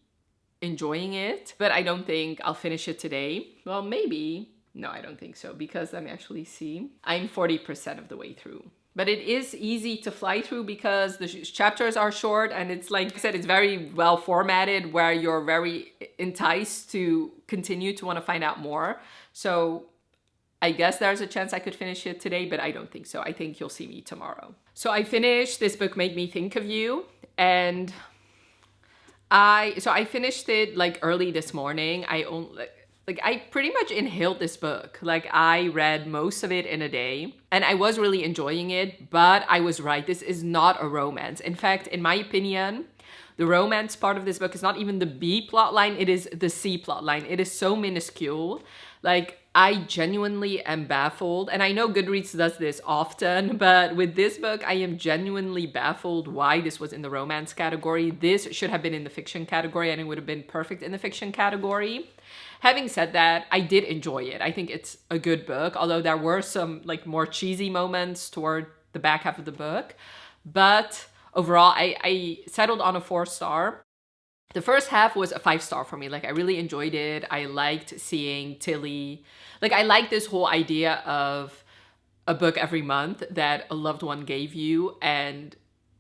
enjoying it. But I don't think I'll finish it today. Well, maybe. No, I don't think so, because let me actually see. I'm 40% of the way through. But it is easy to fly through because the chapters are short, and it's like I said, it's very well formatted where you're very enticed to continue to want to find out more. So I guess there's a chance I could finish it today, but I don't think so. I think you'll see me tomorrow. So I finished This Book Made Me Think of You, and I finished it like early this morning. like I pretty much inhaled this book. Like I read most of it in a day and I was really enjoying it, but I was right. This is not a romance. In fact, in my opinion, the romance part of this book is not even the B plot line, it is the C plot line. It is so minuscule. Like I genuinely am baffled, and I know Goodreads does this often, but with this book, I am genuinely baffled why this was in the romance category. This should have been in the fiction category, and it would have been perfect in the fiction category. Having said that, I did enjoy it. I think it's a good book, although there were some like more cheesy moments toward the back half of the book. But overall, I settled on a 4-star. The first half was a 5-star for me. Like I really enjoyed it. I liked seeing Tilly. Like I like this whole idea of a book every month that a loved one gave you, and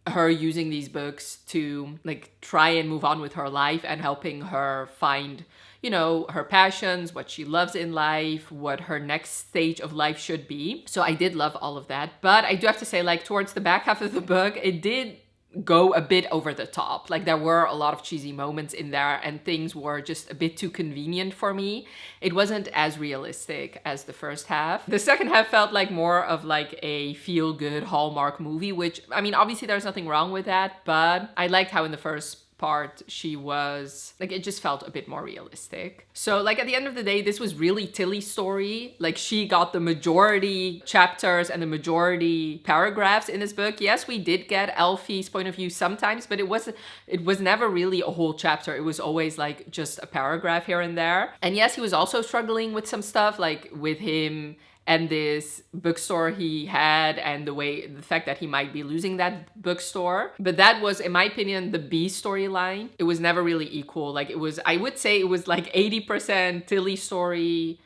her using these books to like try and move on with her life and helping her find, you know, her passions, what she loves in life, what her next stage of life should be. So I did love all of that. But I do have to say, like towards the back half of the book, it did go a bit over the top. Like there were a lot of cheesy moments in there and things were just a bit too convenient for me. It wasn't as realistic as the first half. The second half felt like more of like a feel-good Hallmark movie, which, I mean, obviously there's nothing wrong with that, but I liked how in the first part she was like, it just felt a bit more realistic. So like at the end of the day, this was really Tilly's story. Like she got the majority chapters and the majority paragraphs in this book. Yes, we did get Elfie's point of view sometimes, but it was never really a whole chapter. It was always like just a paragraph here and there. And yes, he was also struggling with some stuff, like with him and this bookstore he had and the fact that he might be losing that bookstore. But that was, in my opinion, the B storyline. It was never really equal. Like it was, I would say it was like 80% Tilly's story.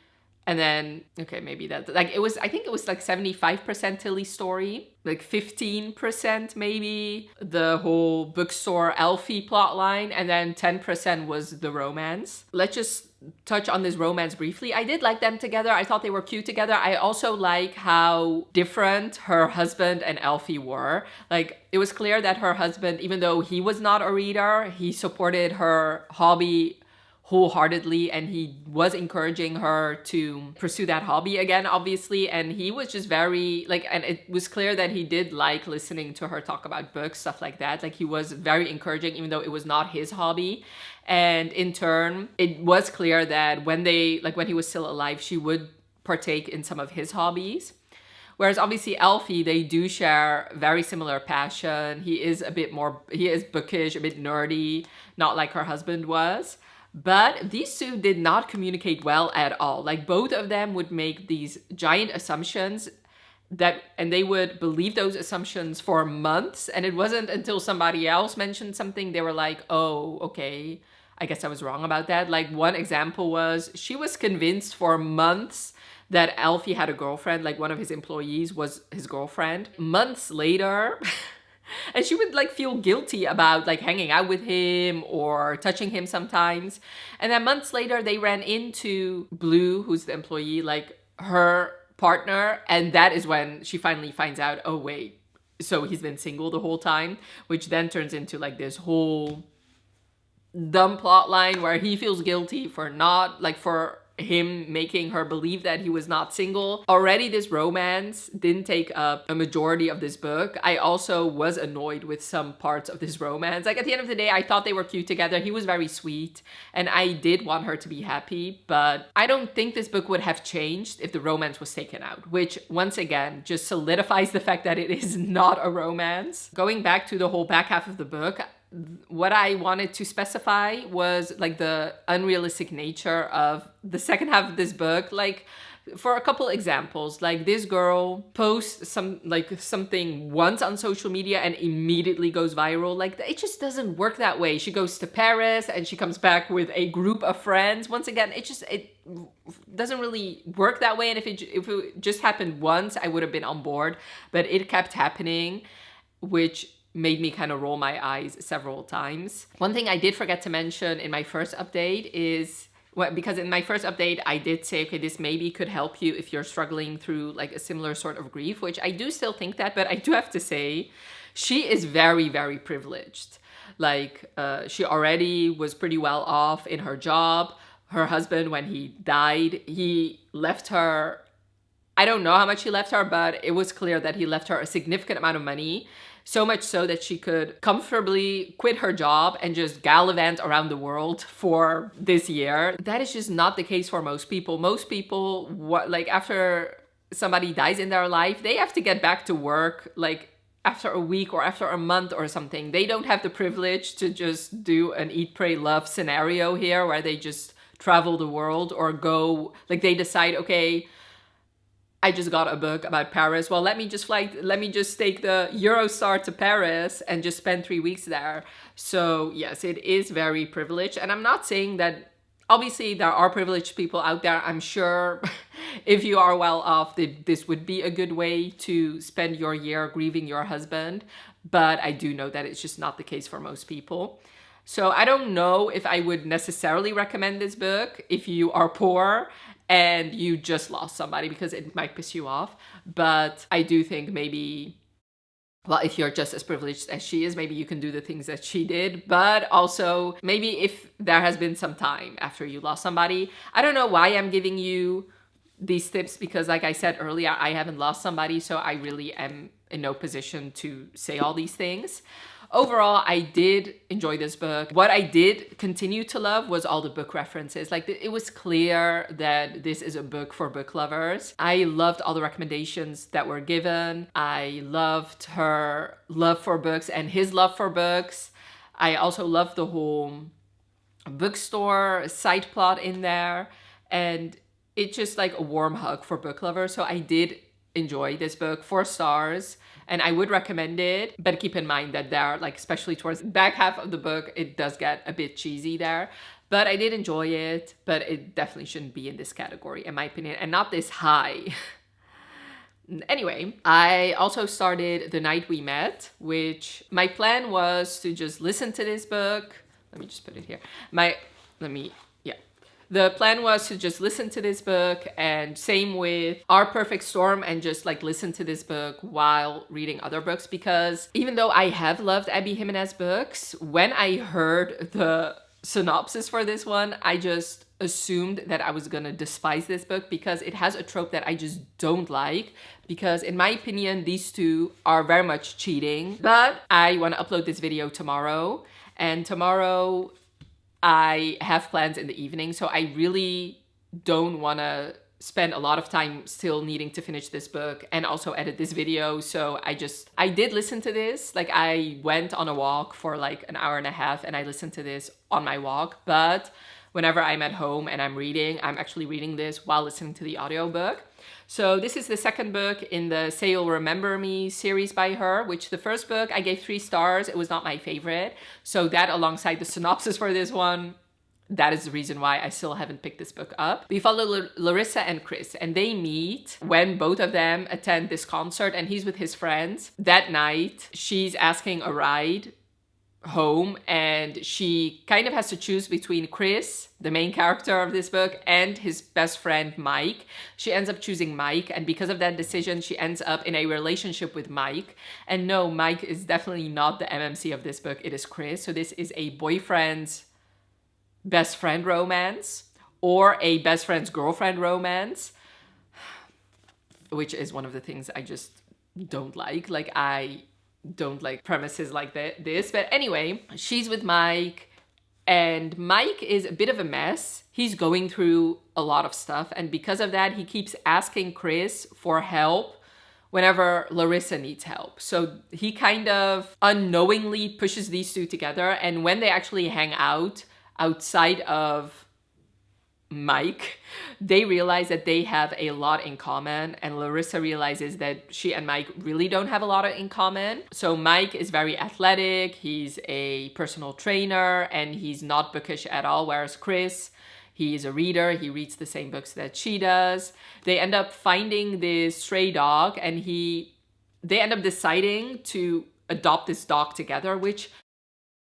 And then, okay, maybe that, like it was, I think it was like 75% Tilly's story, like 15% maybe the whole bookstore Elfie plotline, and then 10% was the romance. Let's just touch on this romance briefly. I did like them together. I thought they were cute together. I also like how different her husband and Elfie were. Like it was clear that her husband, even though he was not a reader, he supported her hobby wholeheartedly and he was encouraging her to pursue that hobby again, obviously. And he was just very like, and it was clear that he did like listening to her talk about books, stuff like that. Like he was very encouraging, even though it was not his hobby. And in turn, it was clear that when he was still alive, she would partake in some of his hobbies. Whereas obviously Elfie, they do share very similar passion. He is bookish, a bit nerdy, not like her husband was. But these two did not communicate well at all. Like both of them would make these giant assumptions and they would believe those assumptions for months. And it wasn't until somebody else mentioned something, they were like, oh, okay, I guess I was wrong about that. Like one example was she was convinced for months that Elfie had a girlfriend, like one of his employees was his girlfriend. Months later, and she would like feel guilty about like hanging out with him or touching him sometimes. And then months later, they ran into Blue, who's the employee, like her partner. And that is when she finally finds out, oh wait, so he's been single the whole time, which then turns into like this whole dumb plot line where he feels guilty for him making her believe that he was not single. Already this romance didn't take up a majority of this book. I also was annoyed with some parts of this romance. Like at the end of the day, I thought they were cute together. He was very sweet and I did want her to be happy, but I don't think this book would have changed if the romance was taken out, which once again just solidifies the fact that it is not a romance. Going back to the whole back half of the book, what I wanted to specify was like the unrealistic nature of the second half of this book. Like for a couple examples, like this girl posts something once on social media and immediately goes viral. Like it just doesn't work that way. She goes to Paris and she comes back with a group of friends. Once again, it doesn't really work that way. And if it just happened once, I would have been on board, but it kept happening, which made me kind of roll my eyes several times. One thing I did forget to mention in my first update is, because in my first update, I did say, okay, this maybe could help you if you're struggling through like a similar sort of grief, which I do still think that, but I do have to say, she is very, very privileged. Like she already was pretty well off in her job. her husband, when he died, he left her, I don't know how much he left her, but it was clear that he left her a significant amount of money. So much so that she could comfortably quit her job and just gallivant around the world for this year. That is just not the case for most people. Most people, like after somebody dies in their life, they have to get back to work like after a week or after a month or something. They don't have the privilege to just do an eat, pray, love scenario here where they just travel the world or go, like they decide, okay, I just got a book about Paris. Well, let me just take the Eurostar to Paris and just spend 3 weeks there. So yes, it is very privileged. And I'm not saying that, obviously there are privileged people out there. I'm sure if you are well off, this would be a good way to spend your year grieving your husband. But I do know that it's just not the case for most people. So I don't know if I would necessarily recommend this book if you are poor and you just lost somebody, because it might piss you off. But I do think maybe, well, if you're just as privileged as she is, maybe you can do the things that she did. But also, maybe if there has been some time after you lost somebody. I don't know why I'm giving you these tips, because like I said earlier, I haven't lost somebody, so I really am in no position to say all these things. Overall, I did enjoy this book. What I did continue to love was all the book references. Like, it was clear that this is a book for book lovers. I loved all the recommendations that were given. I loved her love for books and his love for books. I also loved the whole bookstore side plot in there. And it's just like a warm hug for book lovers. So I did enjoy this book. 4 stars. And I would recommend it, but keep in mind that there, like, especially towards the back half of the book, it does get a bit cheesy there. But I did enjoy it, but it definitely shouldn't be in this category, in my opinion, and not this high. Anyway, I also started The Night We Met, which my plan was to just listen to this book. Let me just put it here. The plan was to just listen to this book, and same with Our Perfect Storm, and just like listen to this book while reading other books, because even though I have loved Abby Jimenez books, when I heard the synopsis for this one, I just assumed that I was gonna despise this book because it has a trope that I just don't like, because in my opinion, these two are very much cheating. But I want to upload this video tomorrow, and tomorrow I have plans in the evening, so I really don't want to spend a lot of time still needing to finish this book and also edit this video. So I did listen to this. Like, I went on a walk for like an hour and a half and I listened to this on my walk. But whenever I'm at home and I'm reading, I'm actually reading this while listening to the audiobook. So this is the second book in the Say You'll Remember Me series by her, which the first book I gave 3 stars. It was not my favorite. So that, alongside the synopsis for this one, that is the reason why I still haven't picked this book up. We follow Larissa and Chris, and they meet when both of them attend this concert, and he's with his friends. That night, she's asking a ride home, and she kind of has to choose between Chris, the main character of this book, and his best friend Mike. She ends up choosing Mike, and because of that decision, she ends up in a relationship with Mike. And no, Mike is definitely not the MMC of this book, it is Chris. So this is a boyfriend's best friend romance, or a best friend's girlfriend romance, which is one of the things I just don't like. Like, I don't like premises like this. But anyway, she's with Mike, and Mike is a bit of a mess. He's going through a lot of stuff, and because of that, he keeps asking Chris for help whenever Larissa needs help. So he kind of unknowingly pushes these two together, and when they actually hang out outside of Mike, they realize that they have a lot in common, and Larissa realizes that she and Mike really don't have a lot in common. So Mike is very athletic, he's a personal trainer, and he's not bookish at all, whereas Chris, he's a reader, he reads the same books that she does. They end up finding this stray dog, and they end up deciding to adopt this dog together, which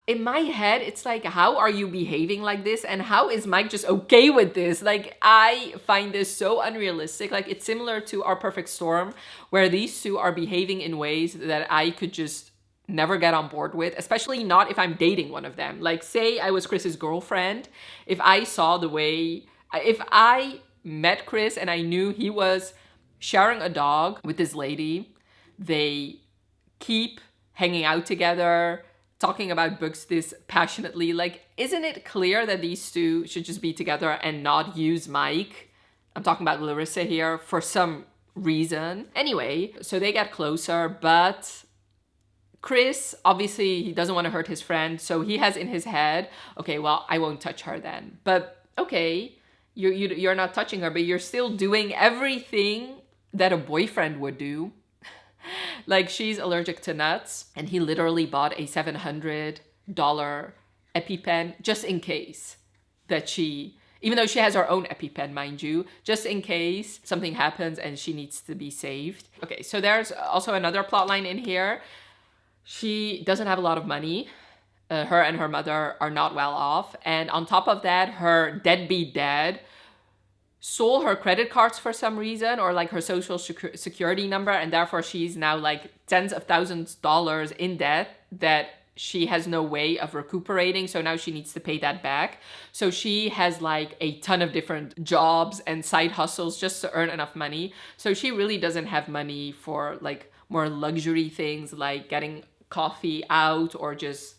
in my head, it's like, how are you behaving like this? And how is Mike just okay with this? Like, I find this so unrealistic. Like, it's similar to Our Perfect Storm, where these two are behaving in ways that I could just never get on board with, especially not if I'm dating one of them. Like, say I was Chris's girlfriend, if I met Chris and I knew he was sharing a dog with this lady, they keep hanging out together, talking about books this passionately, like, isn't it clear that these two should just be together and not use Mike? I'm talking about Larissa here, for some reason. Anyway, so they get closer, but Chris, obviously, he doesn't want to hurt his friend, so he has in his head, okay, well, I won't touch her then. But okay, you're not touching her, but you're still doing everything that a boyfriend would do. Like, she's allergic to nuts, and he literally bought a $700 EpiPen just in case that even though she has her own EpiPen, mind you, just in case something happens and she needs to be saved. Okay, so there's also another plot line in here. She doesn't have a lot of money. Her and her mother are not well off. And on top of that, her deadbeat dad stole her credit cards for some reason, or like her social security number, and therefore she's now like tens of thousands of dollars in debt that she has no way of recuperating. So now she needs to pay that back. So she has like a ton of different jobs and side hustles just to earn enough money. So she really doesn't have money for like more luxury things like getting coffee out or just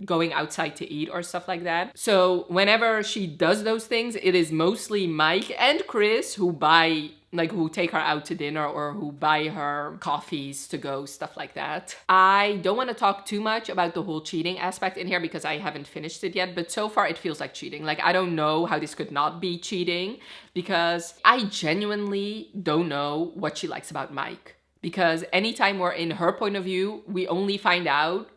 going outside to eat or stuff like that. So whenever she does those things, it is mostly Mike and Chris who take her out to dinner or who buy her coffees to go, stuff like that. I don't want to talk too much about the whole cheating aspect in here because I haven't finished it yet, but so far it feels like cheating. Like, I don't know how this could not be cheating because I genuinely don't know what she likes about Mike. Because anytime we're in her point of view, we only find out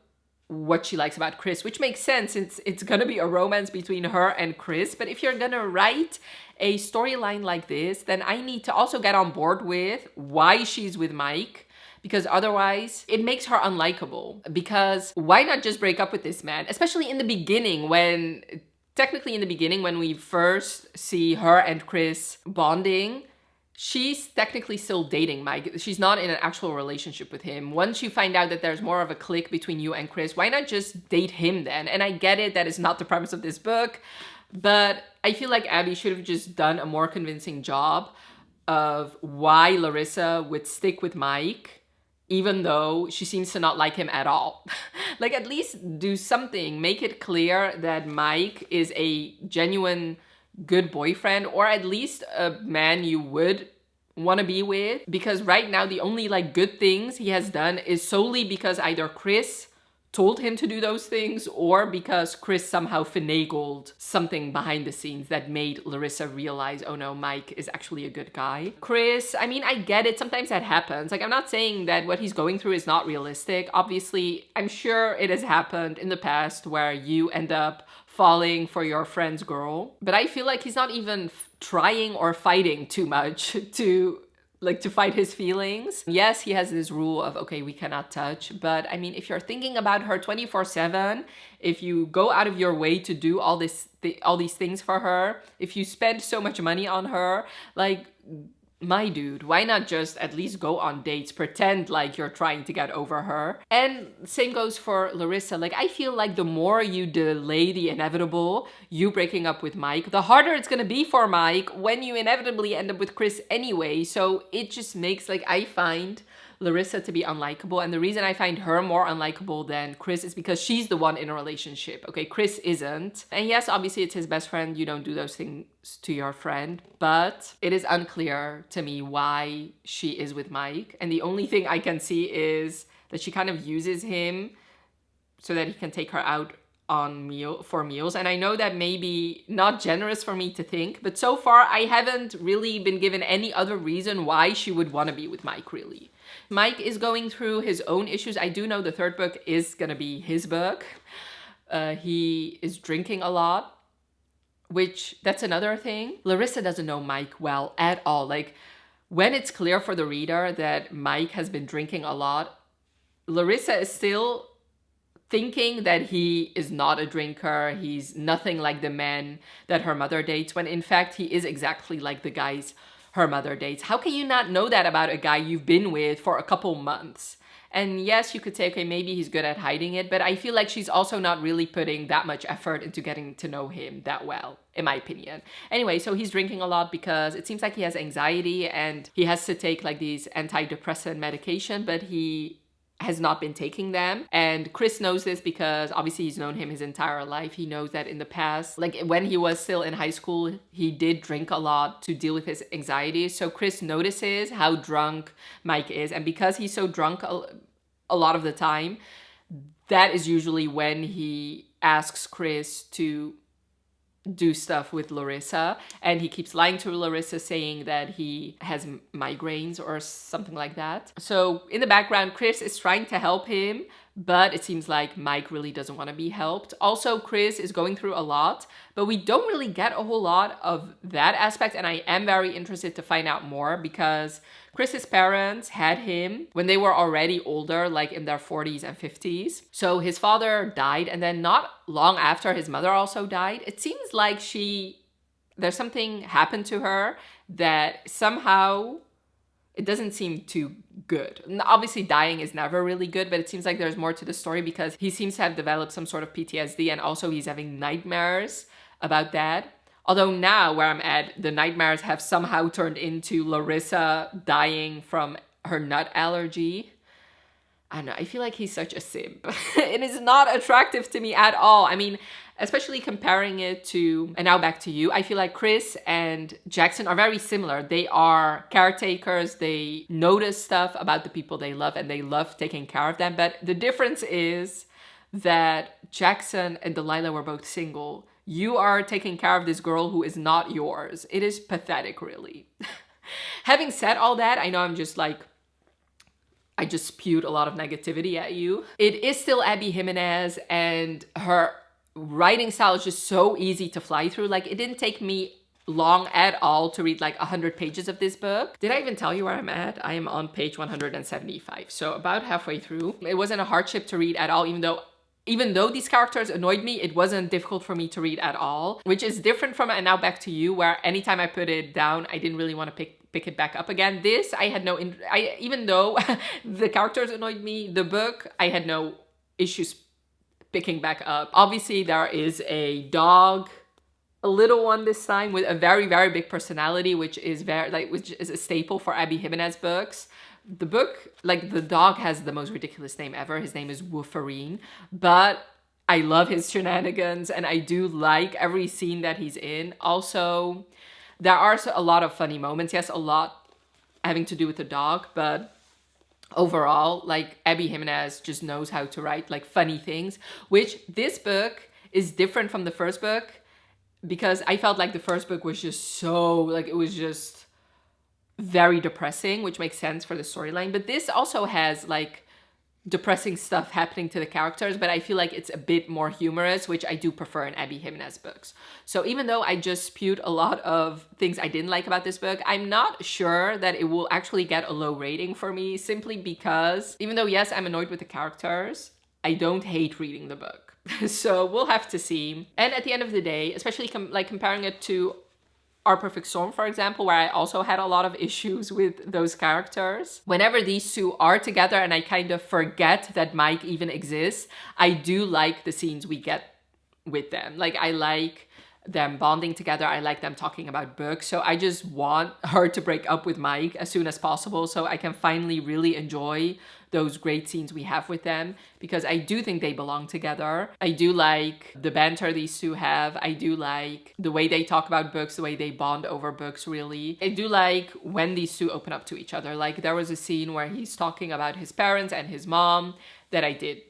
what she likes about Chris, which makes sense since it's gonna be a romance between her and Chris. But if you're gonna write a storyline like this, then I need to also get on board with why she's with Mike, because otherwise it makes her unlikable. Because why not just break up with this man? Especially in the beginning when we first see her and Chris bonding, she's technically still dating Mike. She's not in an actual relationship with him. Once you find out that there's more of a click between you and Chris, why not just date him then? And I get it, that is not the premise of this book, but I feel like Abby should have just done a more convincing job of why Larissa would stick with Mike, even though she seems to not like him at all. Like, at least do something. Make it clear that Mike is a genuine good boyfriend, or at least a man you would want to be with, because right now the only like good things he has done is solely because either Chris told him to do those things or because Chris somehow finagled something behind the scenes that made Larissa realize, oh no, Mike is actually a good guy. Chris, I mean, I get it, sometimes that happens. Like, I'm not saying that what he's going through is not realistic. Obviously, I'm sure it has happened in the past where you end up falling for your friend's girl. But I feel like he's not even trying or fighting too much to fight his feelings. Yes, he has this rule of, okay, we cannot touch. But I mean, if you're thinking about her 24/7, if you go out of your way to do all these things for her, if you spend so much money on her, like, my dude, why not just at least go on dates, pretend like you're trying to get over her? And same goes for Larissa. Like, I feel like the more you delay the inevitable, you breaking up with Mike, the harder it's gonna be for Mike when you inevitably end up with Chris anyway. So it just makes, like, I find Larissa to be unlikable, and the reason I find her more unlikable than Chris is because she's the one in a relationship. Okay, Chris isn't. And yes, obviously it's his best friend, you don't do those things to your friend, but it is unclear to me why she is with Mike. And the only thing I can see is that she kind of uses him so that he can take her out on meals. And I know that may be not generous for me to think, but so far I haven't really been given any other reason why she would want to be with Mike, really. Mike is going through his own issues. I do know the third book is gonna be his book. He is drinking a lot, which that's another thing. Larissa doesn't know Mike well at all. Like, when it's clear for the reader that Mike has been drinking a lot, Larissa is still thinking that he is not a drinker, he's nothing like the men that her mother dates, when in fact he is exactly like the guys her mother dates. How can you not know that about a guy you've been with for a couple months? And yes, you could say, okay, maybe he's good at hiding it, but I feel like she's also not really putting that much effort into getting to know him that well, in my opinion. Anyway, so he's drinking a lot because it seems like he has anxiety and he has to take like these antidepressant medication, but he has not been taking them. And Chris knows this because obviously he's known him his entire life. He knows that in the past, like when he was still in high school, he did drink a lot to deal with his anxiety. So Chris notices how drunk Mike is. And because he's so drunk a lot of the time, that is usually when he asks Chris to do stuff with Larissa, and he keeps lying to Larissa saying that he has migraines or something like that. So in the background, Chris is trying to help him, but it seems like Mike really doesn't want to be helped. Also, Chris is going through a lot, but we don't really get a whole lot of that aspect, and I am very interested to find out more because Chris's parents had him when they were already older, like in their 40s and 50s. So his father died, and then not long after, his mother also died. It seems like there's something happened to her that somehow it doesn't seem too good. Obviously, dying is never really good, but it seems like there's more to the story because he seems to have developed some sort of PTSD, and also he's having nightmares about that. Although now where I'm at, the nightmares have somehow turned into Larissa dying from her nut allergy. I don't know, I feel like he's such a simp. It is not attractive to me at all. I mean, especially comparing it to, and now back to you, I feel like Chris and Jackson are very similar. They are caretakers, they notice stuff about the people they love, and they love taking care of them. But the difference is that Jackson and Delilah were both single. You are taking care of this girl who is not yours. It is pathetic, really. Having said all that, I know I just spewed a lot of negativity at you. It is still Abby Jimenez, and her writing style is just so easy to fly through. Like, it didn't take me long at all to read like 100 pages of this book. Did I even tell you where I'm at? I am on page 175, so about halfway through. It wasn't a hardship to read at all, even though these characters annoyed me, it wasn't difficult for me to read at all, which is different from And Now Back to You, where anytime I put it down, I didn't really want to pick it back up again. This, I had no, even though the characters annoyed me, the book, I had no issues picking back up. Obviously, there is a dog, a little one this time, with a very, very big personality, which is a staple for Abby Jimenez books. The book, like, the dog has the most ridiculous name ever. His name is Wolverine, but I love his shenanigans, and I do like every scene that he's in. Also, there are a lot of funny moments. Yes, a lot having to do with the dog, but overall, like, Abby Jimenez just knows how to write, like, funny things, which this book is different from the first book because I felt like the first book was just so, like, it was just very depressing, which makes sense for the storyline. But this also has like depressing stuff happening to the characters, but I feel like it's a bit more humorous, which I do prefer in Abby Jimenez books. So even though I just spewed a lot of things I didn't like about this book, I'm not sure that it will actually get a low rating for me, simply because even though, yes, I'm annoyed with the characters, I don't hate reading the book. So we'll have to see. And at the end of the day, especially comparing it to Our Perfect Storm, for example, where I also had a lot of issues with those characters. Whenever these two are together and I kind of forget that Mike even exists, I do like the scenes we get with them. Like, I like them bonding together. I like them talking about books. So I just want her to break up with Mike as soon as possible so I can finally really enjoy those great scenes we have with them, because I do think they belong together. I do like the banter these two have. I do like the way they talk about books, the way they bond over books, really. I do like when these two open up to each other. Like, there was a scene where he's talking about his parents and his mom that I did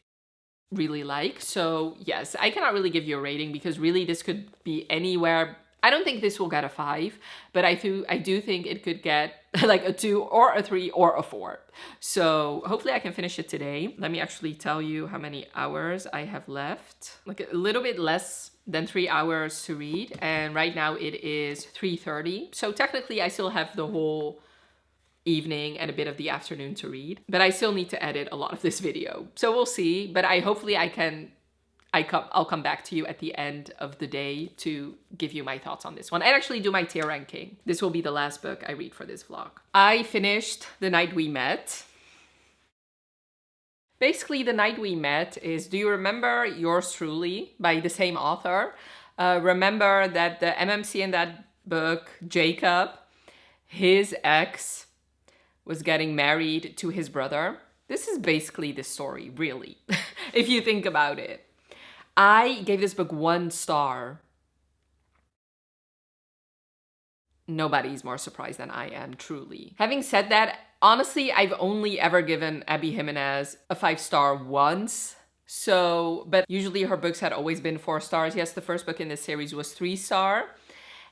really like. So yes, I cannot really give you a rating because really this could be anywhere. I don't think this will get a 5, but I do think it could get like a 2 or a 3 or a 4. So hopefully I can finish it today. Let me actually tell you how many hours I have left. Like a little bit less than 3 hours to read. And right now it is 3:30. So technically I still have the whole evening and a bit of the afternoon to read, but I still need to edit a lot of this video. So we'll see, but hopefully I'll come back to you at the end of the day to give you my thoughts on this one and actually do my tier ranking. This will be the last book I read for this vlog. I finished The Night We Met. Basically, The Night We Met is, do you remember Yours Truly by the same author? Remember that the MMC in that book, Jacob, his ex was getting married to his brother. This is basically the story, really, if you think about it. I gave this book 1 star. Nobody's more surprised than I am, truly. Having said that, honestly, I've only ever given Abby Jimenez a 5-star once. So, but usually her books had always been 4 stars. Yes, the first book in this series was 3-star.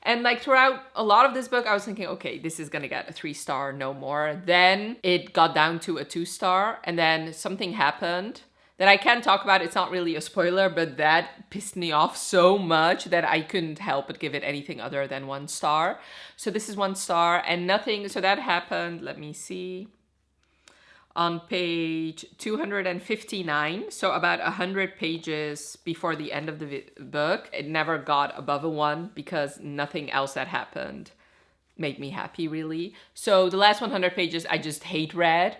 And like throughout a lot of this book, I was thinking, okay, this is gonna get a 3-star, no more. Then it got down to a 2-star, and then something happened that I can't talk about. It's not really a spoiler, but that pissed me off so much that I couldn't help but give it anything other than 1 star. So this is 1 star and nothing. So that happened, let me see, on page 259. So about 100 pages before the end of the book. It never got above a 1 because nothing else that happened made me happy, really. So the last 100 pages I just hate read.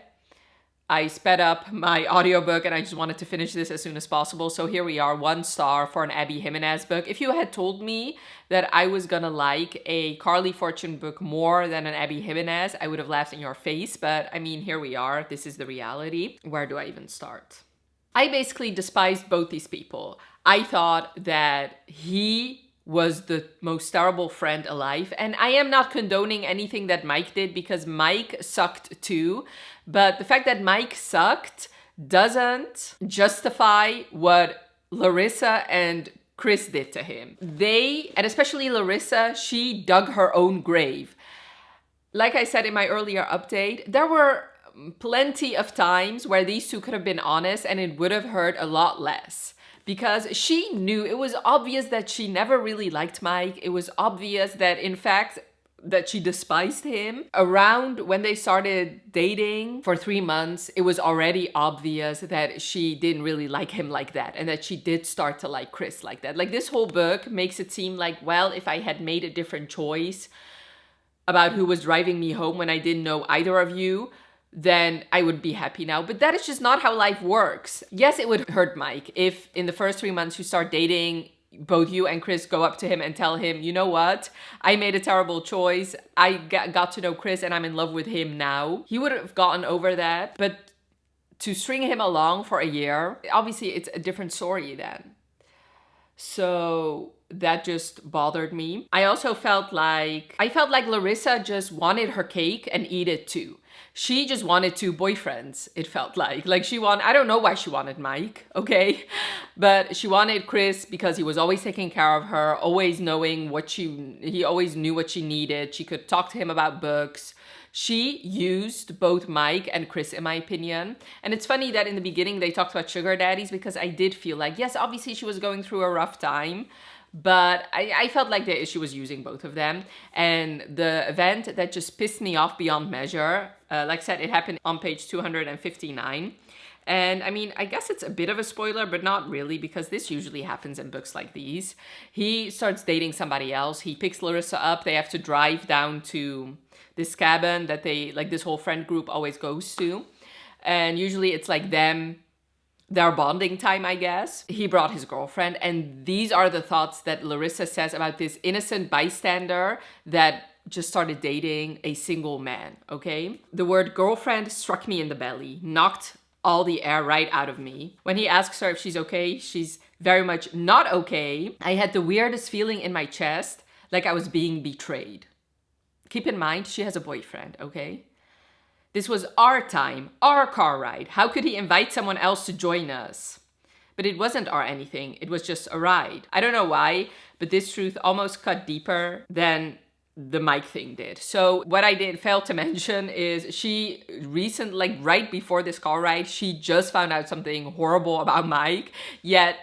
I sped up my audiobook and I just wanted to finish this as soon as possible. So here we are, 1 star for an Abby Jimenez book. If you had told me that I was gonna like a Carley Fortune book more than an Abby Jimenez, I would have laughed in your face. But I mean, here we are. This is the reality. Where do I even start? I basically despised both these people. I thought that he was the most terrible friend alive. And I am not condoning anything that Mike did because Mike sucked too. But the fact that Mike sucked doesn't justify what Larissa and Chris did to him. They, and especially Larissa, she dug her own grave. Like I said in my earlier update, there were plenty of times where these two could have been honest and it would have hurt a lot less. Because she knew, it was obvious that she never really liked Mike. It was obvious that, in fact, that she despised him. Around when they started dating for 3 months, it was already obvious that she didn't really like him like that and that she did start to like Chris like that. Like, this whole book makes it seem like, well, if I had made a different choice about who was driving me home when I didn't know either of you, then I would be happy now. But that is just not how life works. Yes, it would hurt Mike if in the first 3 months you start dating, both you and Chris go up to him and tell him, you know what? I made a terrible choice. I got to know Chris and I'm in love with him now. He would have gotten over that. But to string him along for a year, obviously it's a different story then. So that just bothered me. I also felt like Larissa just wanted her cake and eat it too. She just wanted 2 boyfriends, it felt like. Like I don't know why she wanted Mike, okay? But she wanted Chris because he was always taking care of her, always knowing he always knew what she needed. She could talk to him about books. She used both Mike and Chris, in my opinion. And it's funny that in the beginning they talked about sugar daddies because I did feel like, yes, obviously she was going through a rough time. But I felt like she was using both of them. And the event that just pissed me off beyond measure, like I said, it happened on page 259. And I mean, I guess it's a bit of a spoiler, but not really, because this usually happens in books like these. He starts dating somebody else. He picks Larissa up. They have to drive down to this cabin that this whole friend group always goes to. And usually it's like their bonding time, I guess. He brought his girlfriend, and these are the thoughts that Larissa says about this innocent bystander that just started dating a single man, okay? The word girlfriend struck me in the belly, knocked all the air right out of me. When he asks her if she's okay, she's very much not okay. I had the weirdest feeling in my chest, like I was being betrayed. Keep in mind, she has a boyfriend, okay? This was our time, our car ride. How could he invite someone else to join us? But it wasn't our anything. It was just a ride. I don't know why, but this truth almost cut deeper than the Mike thing did. So what I failed to mention is she recently, right before this car ride, she just found out something horrible about Mike, yet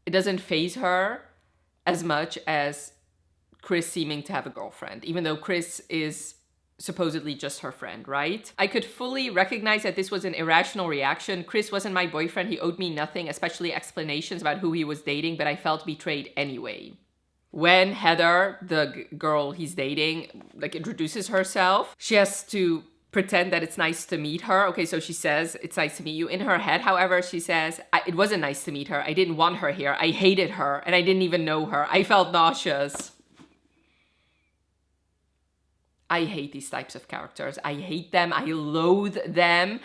it doesn't faze her as much as Chris seeming to have a girlfriend, even though Chris is supposedly just her friend, right? I could fully recognize that this was an irrational reaction. Chris wasn't my boyfriend. He owed me nothing, especially explanations about who he was dating, but I felt betrayed anyway. When Heather, the girl he's dating, introduces herself, she has to pretend that it's nice to meet her. Okay, so she says, it's nice to meet you. In her head, however, she says, it wasn't nice to meet her. I didn't want her here. I hated her and I didn't even know her. I felt nauseous. I hate these types of characters. I hate them. I loathe them.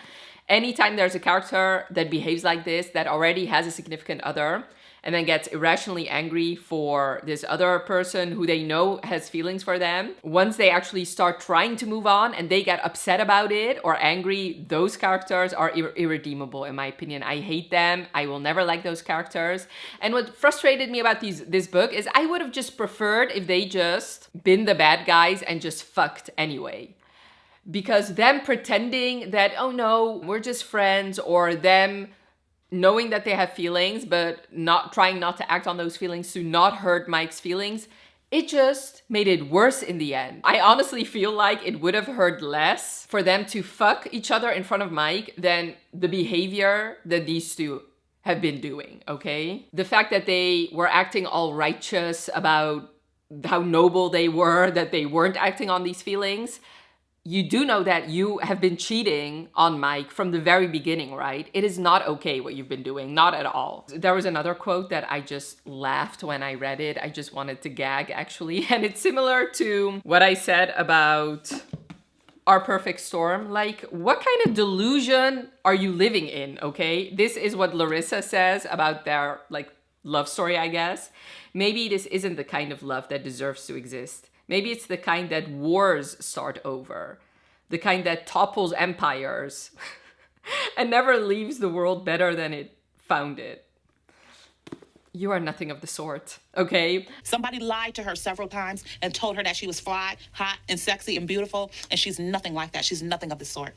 Anytime there's a character that behaves like this, that already has a significant other, and then gets irrationally angry for this other person who they know has feelings for them, once they actually start trying to move on and they get upset about it or angry, those characters are irredeemable in my opinion. I hate them. I will never like those characters. And what frustrated me about this book is I would have just preferred if they just been the bad guys and just fucked anyway. Because them pretending that, oh no, we're just friends, or them knowing that they have feelings, but trying not to act on those feelings to not hurt Mike's feelings, it just made it worse in the end. I honestly feel like it would have hurt less for them to fuck each other in front of Mike than the behavior that these two have been doing, okay? The fact that they were acting all righteous about how noble they were, that they weren't acting on these feelings. You do know that you have been cheating on Mike from the very beginning, right? It is not okay what you've been doing, not at all. There was another quote that I just laughed when I read it. I just wanted to gag, actually. And it's similar to what I said about Our Perfect Storm. Like, what kind of delusion are you living in, okay? This is what Larissa says about their, like, love story, I guess. Maybe this isn't the kind of love that deserves to exist. Maybe it's the kind that wars start over, the kind that topples empires and never leaves the world better than it found it. You are nothing of the sort, okay? Somebody lied to her several times and told her that she was fly, hot, and sexy and beautiful, and she's nothing like that. She's nothing of the sort.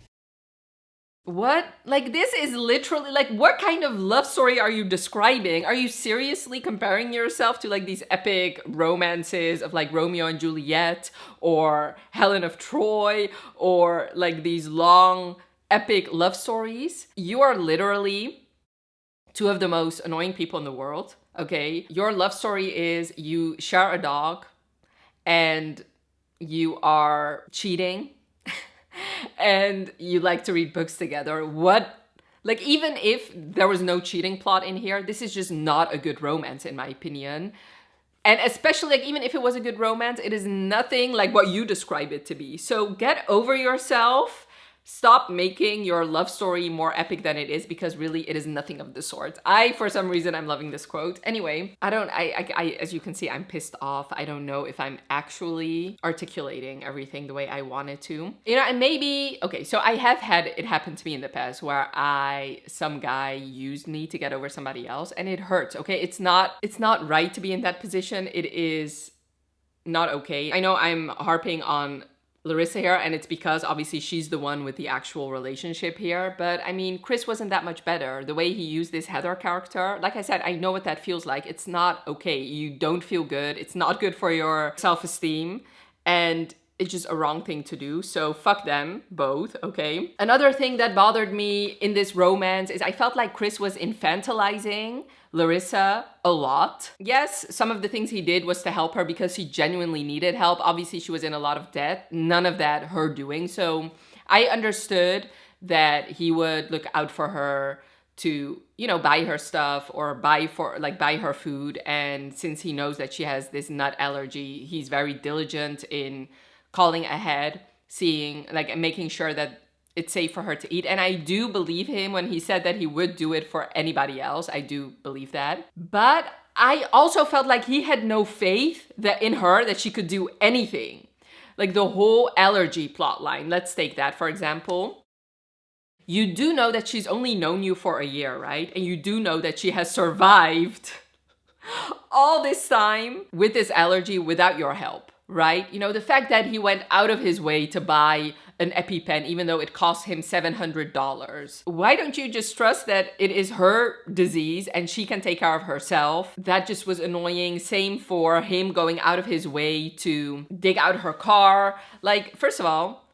What? Like, this is literally, like, what kind of love story are you describing? Are you seriously comparing yourself to, like, these epic romances of, like, Romeo and Juliet or Helen of Troy or, like, these long, epic love stories? You are literally two of the most annoying people in the world, okay? Your love story is you share a dog and you are cheating and you like to read books together. What? Like, even if there was no cheating plot in here, this is just not a good romance, in my opinion. And especially, like, even if it was a good romance, it is nothing like what you describe it to be. So get over yourself. Stop making your love story more epic than it is, because really it is nothing of the sort. For some reason, I'm loving this quote. Anyway, I as you can see, I'm pissed off. I don't know if I'm actually articulating everything the way I wanted to. You know, and maybe, okay, so I have had it happen to me in the past where some guy used me to get over somebody else, and it hurts, okay? It's not right to be in that position. It is not okay. I know I'm harping on Larissa here, and it's because obviously she's the one with the actual relationship here, but I mean, Chris wasn't that much better. The way he used this Heather character, like I said, I know what that feels like. It's not okay. You don't feel good. It's not good for your self-esteem, and it's just a wrong thing to do. So fuck them both, okay? Another thing that bothered me in this romance is I felt like Chris was infantilizing Larissa a lot. Yes, some of the things he did was to help her because he genuinely needed help. Obviously, she was in a lot of debt. None of that her doing. So I understood that he would look out for her to, you know, buy her stuff or buy her food. And since he knows that she has this nut allergy, he's very diligent in calling ahead, seeing, like, making sure that it's safe for her to eat. And I do believe him when he said that he would do it for anybody else. I do believe that. But I also felt like he had no faith in her that she could do anything. Like the whole allergy plot line. Let's take that, for example. You do know that she's only known you for a year, right? And you do know that she has survived all this time with this allergy without your help, right? You know, the fact that he went out of his way to buy an EpiPen, even though it cost him $700. Why don't you just trust that it is her disease and she can take care of herself? That just was annoying. Same for him going out of his way to dig out her car. Like, first of all,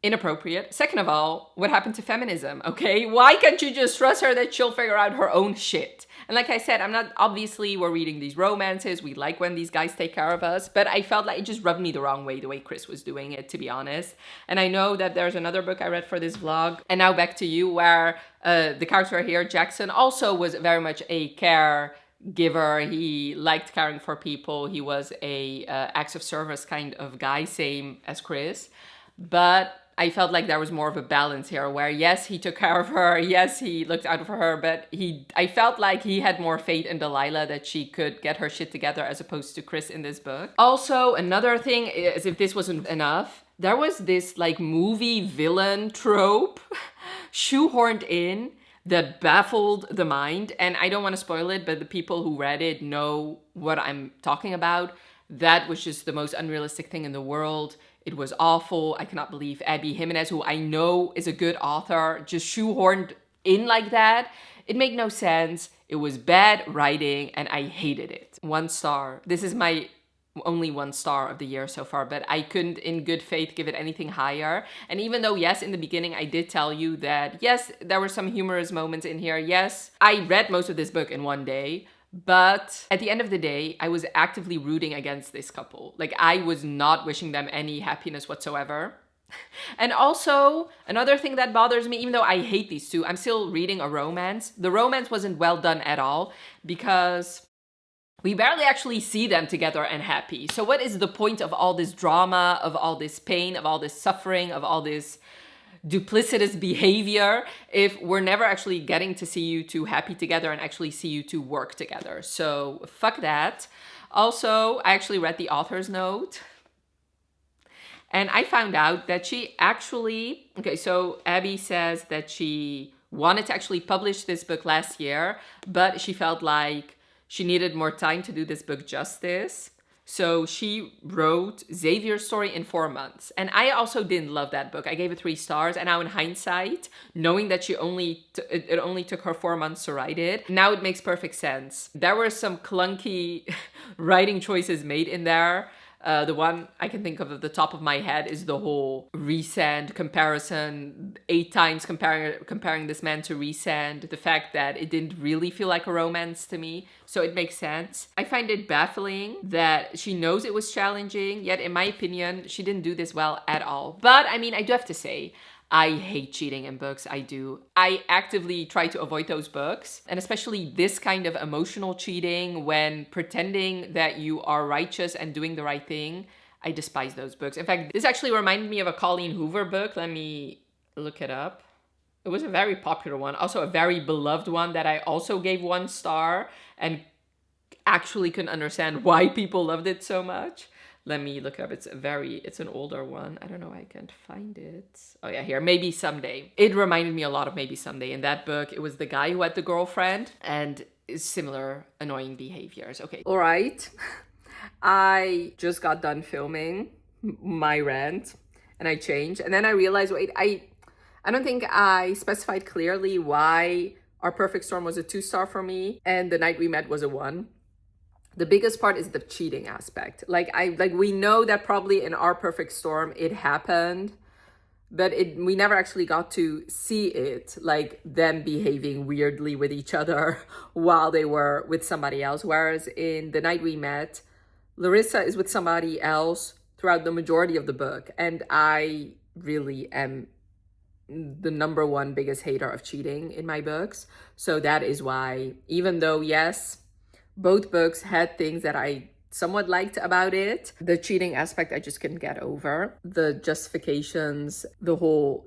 inappropriate. Second of all, what happened to feminism, okay? Why can't you just trust her that she'll figure out her own shit? And like I said, obviously we're reading these romances, we like when these guys take care of us, but I felt like it just rubbed me the wrong way, the way Chris was doing it, to be honest. And I know that there's another book I read for this vlog, and now back to you, where the character here, Jackson, also was very much a caregiver. He liked caring for people. He was a acts of service kind of guy, same as Chris. But I felt like there was more of a balance here where, yes, he took care of her. Yes, he looked out for her. But I felt like he had more faith in Delilah that she could get her shit together as opposed to Chris in this book. Also, another thing, as if this wasn't enough, there was this like movie villain trope shoehorned in that baffled the mind. And I don't want to spoil it, but the people who read it know what I'm talking about. That was just the most unrealistic thing in the world. It was awful. I cannot believe Abby Jimenez, who I know is a good author, just shoehorned in like that. It made no sense. It was bad writing and I hated it. 1 star. This is my only 1 star of the year so far, but I couldn't in good faith give it anything higher. And even though, yes, in the beginning I did tell you that, yes, there were some humorous moments in here. Yes, I read most of this book in 1 day. But at the end of the day, I was actively rooting against this couple. Like, I was not wishing them any happiness whatsoever. And also, another thing that bothers me, even though I hate these two, I'm still reading a romance. The romance wasn't well done at all because we barely actually see them together and happy. So what is the point of all this drama, of all this pain, of all this suffering, of all this duplicitous behavior if we're never actually getting to see you two happy together and actually see you two work together? So fuck that. Also, I actually read the author's note and I found out that she actually, okay, so Abby says that she wanted to actually publish this book last year, but she felt like she needed more time to do this book justice. So she wrote Xavier's story in 4 months. And I also didn't love that book. I gave it 3 stars. And now in hindsight, knowing that it only took her 4 months to write it, now it makes perfect sense. There were some clunky writing choices made in there. The one I can think of at the top of my head is the whole Resand comparison, 8 times comparing this man to Resand. The fact that it didn't really feel like a romance to me, so it makes sense. I find it baffling that she knows it was challenging, yet in my opinion, she didn't do this well at all. But I mean, I do have to say, I hate cheating in books, I do. I actively try to avoid those books, and especially this kind of emotional cheating when pretending that you are righteous and doing the right thing. I despise those books. In fact, this actually reminded me of a Colleen Hoover book. Let me look it up. It was a very popular one, also a very beloved one that I also gave 1 star and actually couldn't understand why people loved it so much. Let me look it up. It's an older one. I don't know. I can't find it. Oh yeah, here. Maybe Someday. It reminded me a lot of Maybe Someday. In that book, it was the guy who had the girlfriend and similar annoying behaviors. Okay. All right. I just got done filming my rant and I changed. And then I realized, wait, I don't think I specified clearly why Our Perfect Storm was a 2 star for me and The Night We Met was a 1. The biggest part is the cheating aspect. Like we know that probably in Our Perfect Storm it happened, but we never actually got to see it, like them behaving weirdly with each other while they were with somebody else. Whereas in The Night We Met, Larissa is with somebody else throughout the majority of the book. And I really am the number 1 biggest hater of cheating in my books. So that is why, even though, yes, both books had things that I somewhat liked about it, the cheating aspect I just couldn't get over. The justifications, the whole,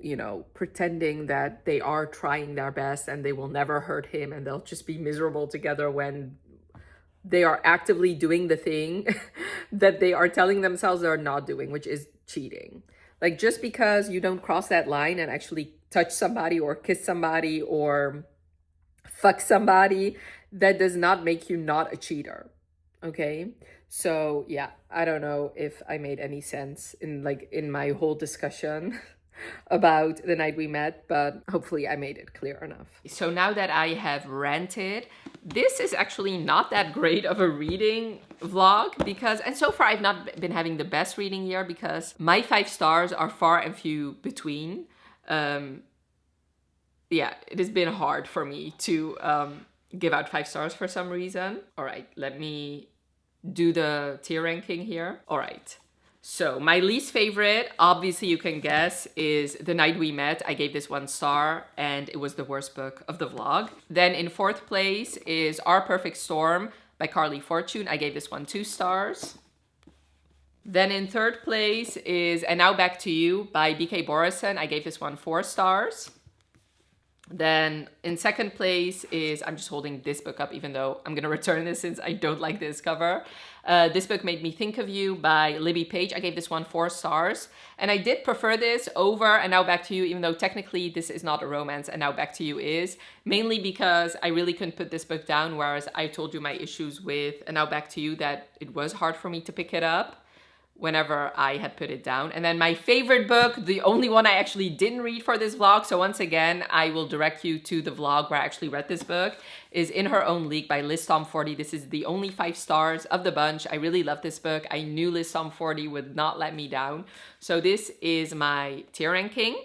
pretending that they are trying their best and they will never hurt him and they'll just be miserable together when they are actively doing the thing that they are telling themselves they're not doing, which is cheating. Like, just because you don't cross that line and actually touch somebody or kiss somebody or fuck somebody, that does not make you not a cheater, okay? So yeah, I don't know if I made any sense in my whole discussion about The Night We Met, but hopefully I made it clear enough. So now that I have ranted, This is actually not that great of a reading vlog because, and so far I've not been having the best reading year because my 5 stars are far and few between. Yeah, it has been hard for me to give out 5 stars for some reason. All right, let me do the tier ranking here. All right. So my least favorite, obviously you can guess, is The Night We Met. I gave this 1 star and it was the worst book of the vlog. Then in 4th place is Our Perfect Storm by Carley Fortune. I gave this one 2 stars. Then in 3rd place is And Now Back to You by BK Borison. I gave this one 4 stars. Then in 2nd place is, I'm just holding this book up even though I'm gonna return this since I don't like this cover. This book Made Me Think of You by Libby Page. I gave this one 4 stars. And I did prefer this over And Now Back to You, even though technically this is not a romance, And Now Back to You is. Mainly because I really couldn't put this book down, whereas I told you my issues with And Now Back to You, that it was hard for me to pick it up whenever I had put it down. And then my favorite book, the only one I actually didn't read for this vlog, so once again, I will direct you to the vlog where I actually read this book, is In Her Own League by Liz Tom 40. This is the only 5 stars of the bunch. I really love this book. I knew Liz Tom 40 would not let me down. So this is my tier ranking.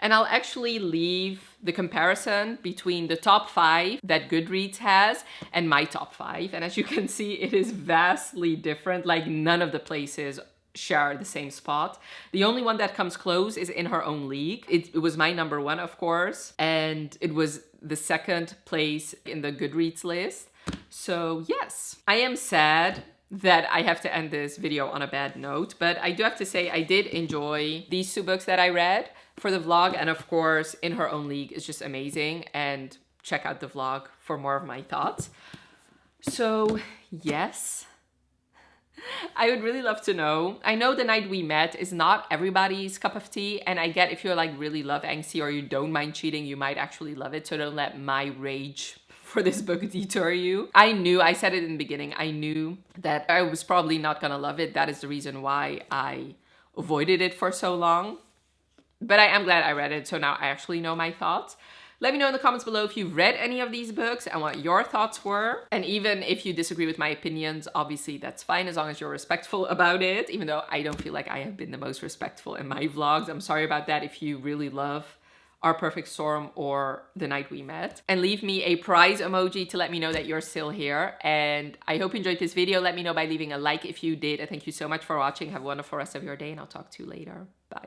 And I'll actually leave the comparison between the top 5 that Goodreads has and my top 5. And as you can see, it is vastly different. Like none of the places share the same spot. The only one that comes close is In Her Own League. It was my number 1, of course, and it was the 2nd place in the Goodreads list. So yes, I am sad that I have to end this video on a bad note, but I do have to say I did enjoy these 2 books that I read for the vlog, and of course In Her Own League is just amazing, and check out the vlog for more of my thoughts. So yes, I would really love to know. I know The Night We Met is not everybody's cup of tea, and I get if you're like really love angsty or you don't mind cheating, you might actually love it, so don't let my rage for this book deter you. I said it in the beginning, I knew that I was probably not gonna love it. That is the reason why I avoided it for so long. But I am glad I read it, so now I actually know my thoughts. Let me know in the comments below if you've read any of these books and what your thoughts were. And even if you disagree with my opinions, obviously that's fine as long as you're respectful about it, even though I don't feel like I have been the most respectful in my vlogs. I'm sorry about that if you really love Our Perfect Storm or The Night We Met. And leave me a prize emoji to let me know that you're still here. And I hope you enjoyed this video. Let me know by leaving a like if you did. And thank you so much for watching. Have a wonderful rest of your day and I'll talk to you later. Bye.